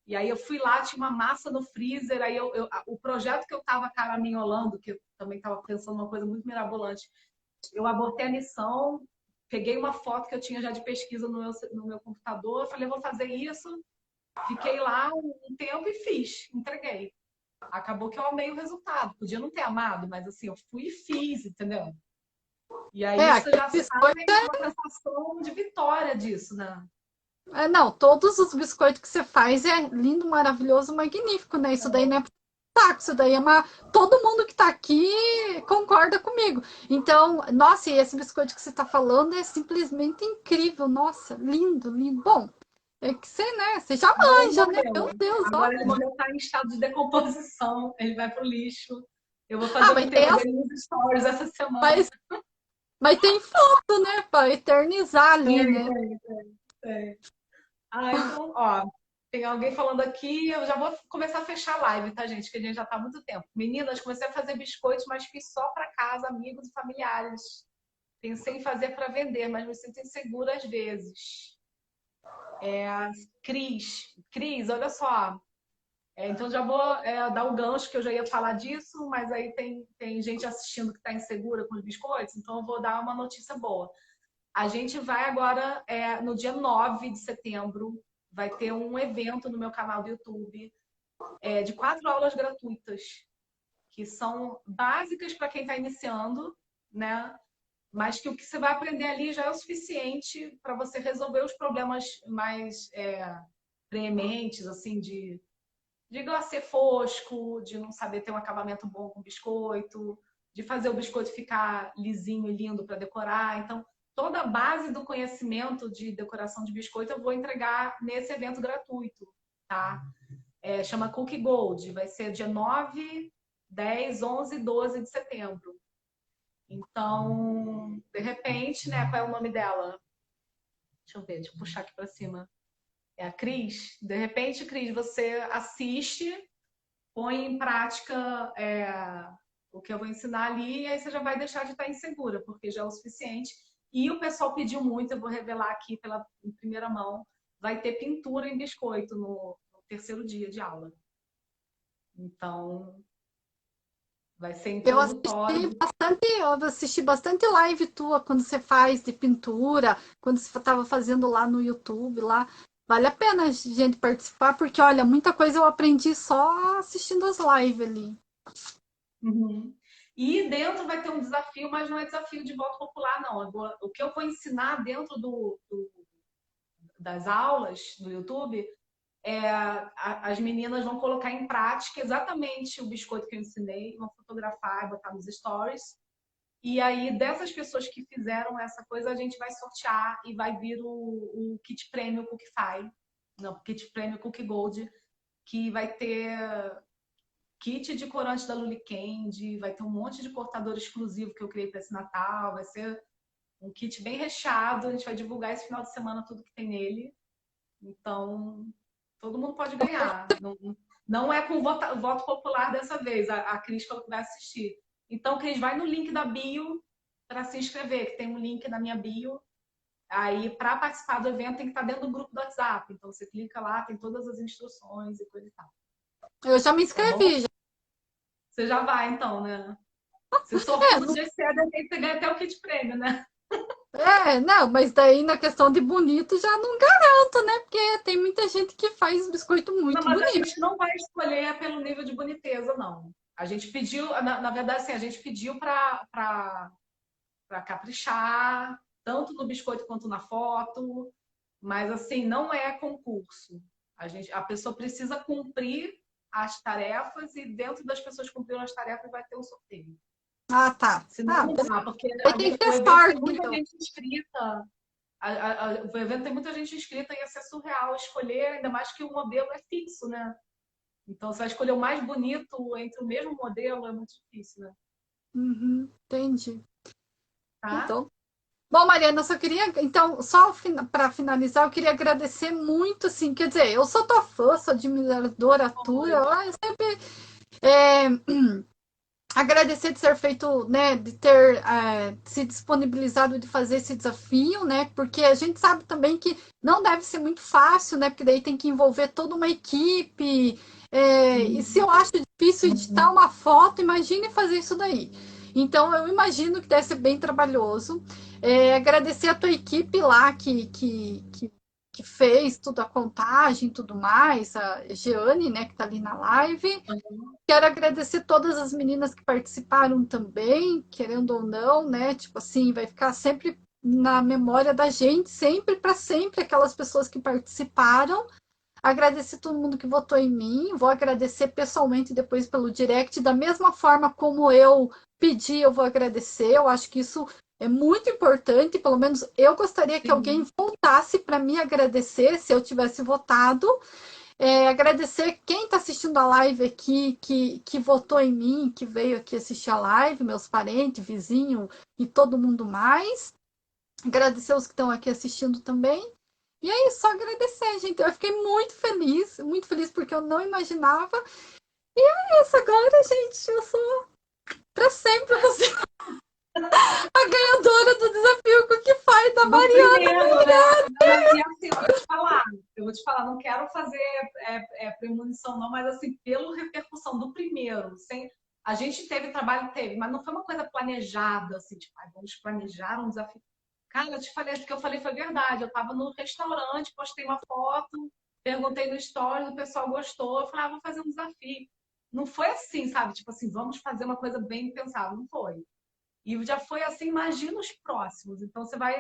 E aí eu fui lá, tinha uma massa no freezer, aí o projeto que eu estava caraminholando, que eu também estava pensando uma coisa muito mirabolante, eu abortei a missão, peguei uma foto que eu tinha já de pesquisa no meu computador, falei, vou fazer isso, Fiquei lá um tempo e fiz, entreguei. Acabou que eu amei o resultado. Podia não ter amado, mas assim, eu fui e fiz, entendeu? E aí você Aquele já sai biscoito com uma sensação de vitória disso, né? não, todos os biscoitos que você faz é lindo, maravilhoso, magnífico, né? Isso daí não é taco, isso daí é uma. Todo mundo que tá aqui concorda comigo. Então, nossa, e esse biscoito que você tá falando é simplesmente incrível. Nossa, lindo, lindo. Bom, é que você, né? Você já Agora ele manja, né? Meu morreu. Deus, Agora ele olha. morreu, está em estado de decomposição. Ele vai pro lixo. Eu vou Ah, fazer o enterro dele nos stories essa semana. mas, mas tem foto, né? Pra eternizar ali, Tem, né? tem, tem. Ah, então, ó, tem alguém falando aqui, eu já vou começar a fechar a live, tá, gente? Que a gente já tá há muito tempo. Meninas, comecei a fazer biscoitos, mas fiz só para casa, amigos e familiares. Pensei em fazer para vender, mas me sinto insegura às vezes. Cris, olha só. Então já vou dar o gancho que eu já ia falar disso, mas aí tem gente assistindo que está insegura com os biscoitos, então eu vou dar uma notícia boa. A gente vai agora, no dia 9 de setembro, vai ter um evento no meu canal do YouTube de 4 aulas gratuitas, que são básicas para quem está iniciando, né? Mas que o que você vai aprender ali já é o suficiente para você resolver os problemas mais prementes, assim, de glacê fosco, de não saber ter um acabamento bom com biscoito, de fazer o biscoito ficar lisinho e lindo para decorar. Então, toda a base do conhecimento de decoração de biscoito eu vou entregar nesse evento gratuito, tá? Chama Cookie Gold, vai ser dia 9, 10, 11 e 12 de setembro. Então, de repente, né, qual é o nome dela? Deixa eu puxar aqui para cima. É a Cris. De repente, Cris, você assiste, põe em prática o que eu vou ensinar ali, e aí você já vai deixar de estar insegura, porque já é o suficiente. E o pessoal pediu muito, eu vou revelar aqui em primeira mão, vai ter pintura em biscoito no terceiro dia de aula. Então, vai ser introdutório. Eu assisti bastante live tua quando você faz de pintura, quando você estava fazendo lá no YouTube, lá. Vale a pena a gente participar, porque olha, muita coisa eu aprendi só assistindo as lives ali. Uhum. E dentro vai ter um desafio, mas não é desafio de voto popular, não. O que eu vou ensinar dentro das aulas do YouTube, as meninas vão colocar em prática exatamente o biscoito que eu ensinei, vão fotografar e botar nos stories. E aí, dessas pessoas que fizeram essa coisa, a gente vai sortear e vai vir o kit prêmio Cookify, não, kit prêmio Cookie Gold, que vai ter kit de corante da Luli Candy, vai ter um monte de cortador exclusivo que eu criei para esse Natal, vai ser um kit bem recheado, a gente vai divulgar esse final de semana tudo que tem nele. Então, todo mundo pode ganhar. Não, não é com voto popular dessa vez, a Cris falou que vai assistir. Então, Cris, vai no link da bio para se inscrever, que tem um link na minha bio. Aí, para participar do evento, tem que estar dentro do grupo do WhatsApp. Então, você clica lá, tem todas as instruções e coisa e tal. Eu já me Tá bom? inscrevi. Já. Você já vai, então, né? Se sortudo de esse de repente você ganha até o kit prêmio, né? Não, mas daí na questão de bonito já não garanto, né? Porque tem muita gente que faz biscoito Não, muito mas a bonito. gente não vai escolher pelo nível de boniteza, não. A gente pediu, na verdade, assim, a gente pediu para caprichar, tanto no biscoito quanto na foto, mas assim, não é concurso. A pessoa precisa cumprir as tarefas e dentro das pessoas que cumpriram as tarefas vai ter um sorteio. Ah, tá. Senão não dá, porque Aí tem que o ter evento tem sorte, muita então. gente inscrita. O evento tem muita gente inscrita e ia ser surreal escolher, ainda mais que o modelo é fixo, né? Então, você vai escolher o mais bonito entre o mesmo modelo, é muito difícil, né? Uhum, entendi. Tá? Então, bom, Mariana, eu só queria, então, só para finalizar, eu queria agradecer muito, assim, quer dizer, eu sou tua fã, sou admiradora tua, eu sempre é, agradecer de ser feito, né, de ter se disponibilizado de fazer esse desafio, né, porque a gente sabe também que não deve ser muito fácil, né, porque daí tem que envolver toda uma equipe, e se eu acho difícil editar uma foto, imagine fazer isso daí. Então, eu imagino que deve ser bem trabalhoso. Agradecer a tua equipe lá que que fez tudo a contagem e tudo mais, a Jeane, né, que tá ali na live. Quero agradecer todas as meninas que participaram também, querendo ou não, né? Tipo assim, vai ficar sempre na memória da gente, sempre para sempre, aquelas pessoas que participaram. Agradecer todo mundo que votou em mim. Vou agradecer pessoalmente depois pelo direct, da mesma forma como eu pedi, eu vou agradecer. Eu acho que isso é muito importante. Pelo menos eu gostaria que alguém Sim. voltasse para me agradecer se eu tivesse votado. Agradecer quem está assistindo a live aqui, que votou em mim, que veio aqui assistir a live, meus parentes, vizinho e todo mundo mais. Agradecer os que estão aqui assistindo também. E é isso, só agradecer, gente. Eu fiquei muito feliz porque eu não imaginava. E é isso agora, gente. Eu sou para sempre você, a ganhadora do desafio Cookie da Do Mariana. primeiro, né? E assim, eu vou te falar, não quero fazer premonição, não, mas assim, pela repercussão do primeiro, sem. A gente teve trabalho, teve, mas não foi uma coisa planejada, assim, tipo, vamos planejar um desafio. Cara, eu te falei, o que eu falei foi verdade. Eu estava no restaurante, postei uma foto, perguntei no story, o pessoal gostou. Eu falei, vou fazer um desafio. Não foi assim, sabe? Tipo assim, vamos fazer uma coisa bem pensada. Não foi. E já foi assim, imagina os próximos. Então você vai,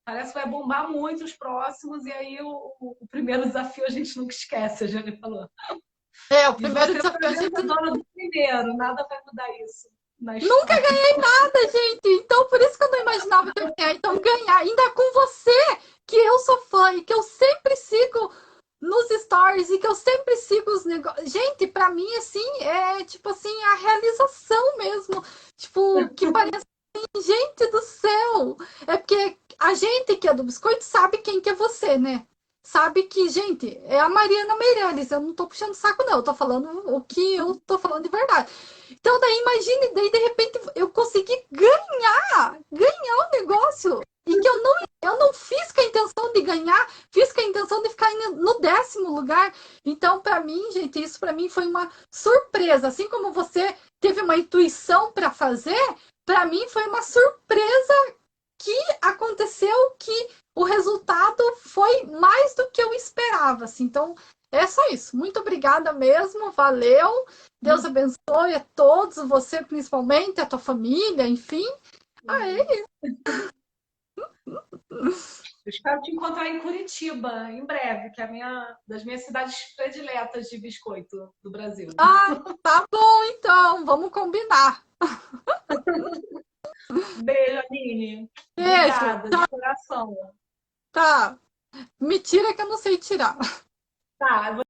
parece que vai bombar muito os próximos, e aí o primeiro desafio a gente nunca esquece, a Jane falou. O E primeiro você foi desafio a a gente vencedora do primeiro, nada vai mudar isso na nunca história. ganhei nada, gente. Então, por isso que eu não imaginava que eu ia ganhar. Então, ganhar ainda com você, que eu sou fã e que eu sempre sigo nos stories e que eu sempre sigo os negócios. Gente, pra mim, assim, é tipo assim, a realização mesmo. Tipo, que parece assim, gente do céu. É porque a gente que é do biscoito sabe quem que é você, né? Sabe que, gente, é a Mariana Meirelles. Eu não tô puxando saco, não. Eu tô falando o que eu tô falando de verdade. Então, daí, imagine, daí, de repente, eu consegui ganhar o negócio. E que eu não fiz com a intenção de ganhar, fiz com a intenção de ficar no 10º lugar. Então, para mim, gente, isso para mim foi uma surpresa. Assim como você teve uma intuição para fazer, para mim foi uma surpresa que aconteceu, que o resultado foi mais do que eu esperava. Assim. Então, é só isso. Muito obrigada mesmo, valeu. Deus abençoe a todos, você principalmente, a tua família, enfim. É isso. Eu espero te encontrar em Curitiba em breve, que é das minhas cidades prediletas de biscoito do Brasil. Tá bom, então. Vamos combinar. Beijo, Aline. Beijo. Obrigada, de coração. Tá. Me tira que eu não sei tirar. Tá,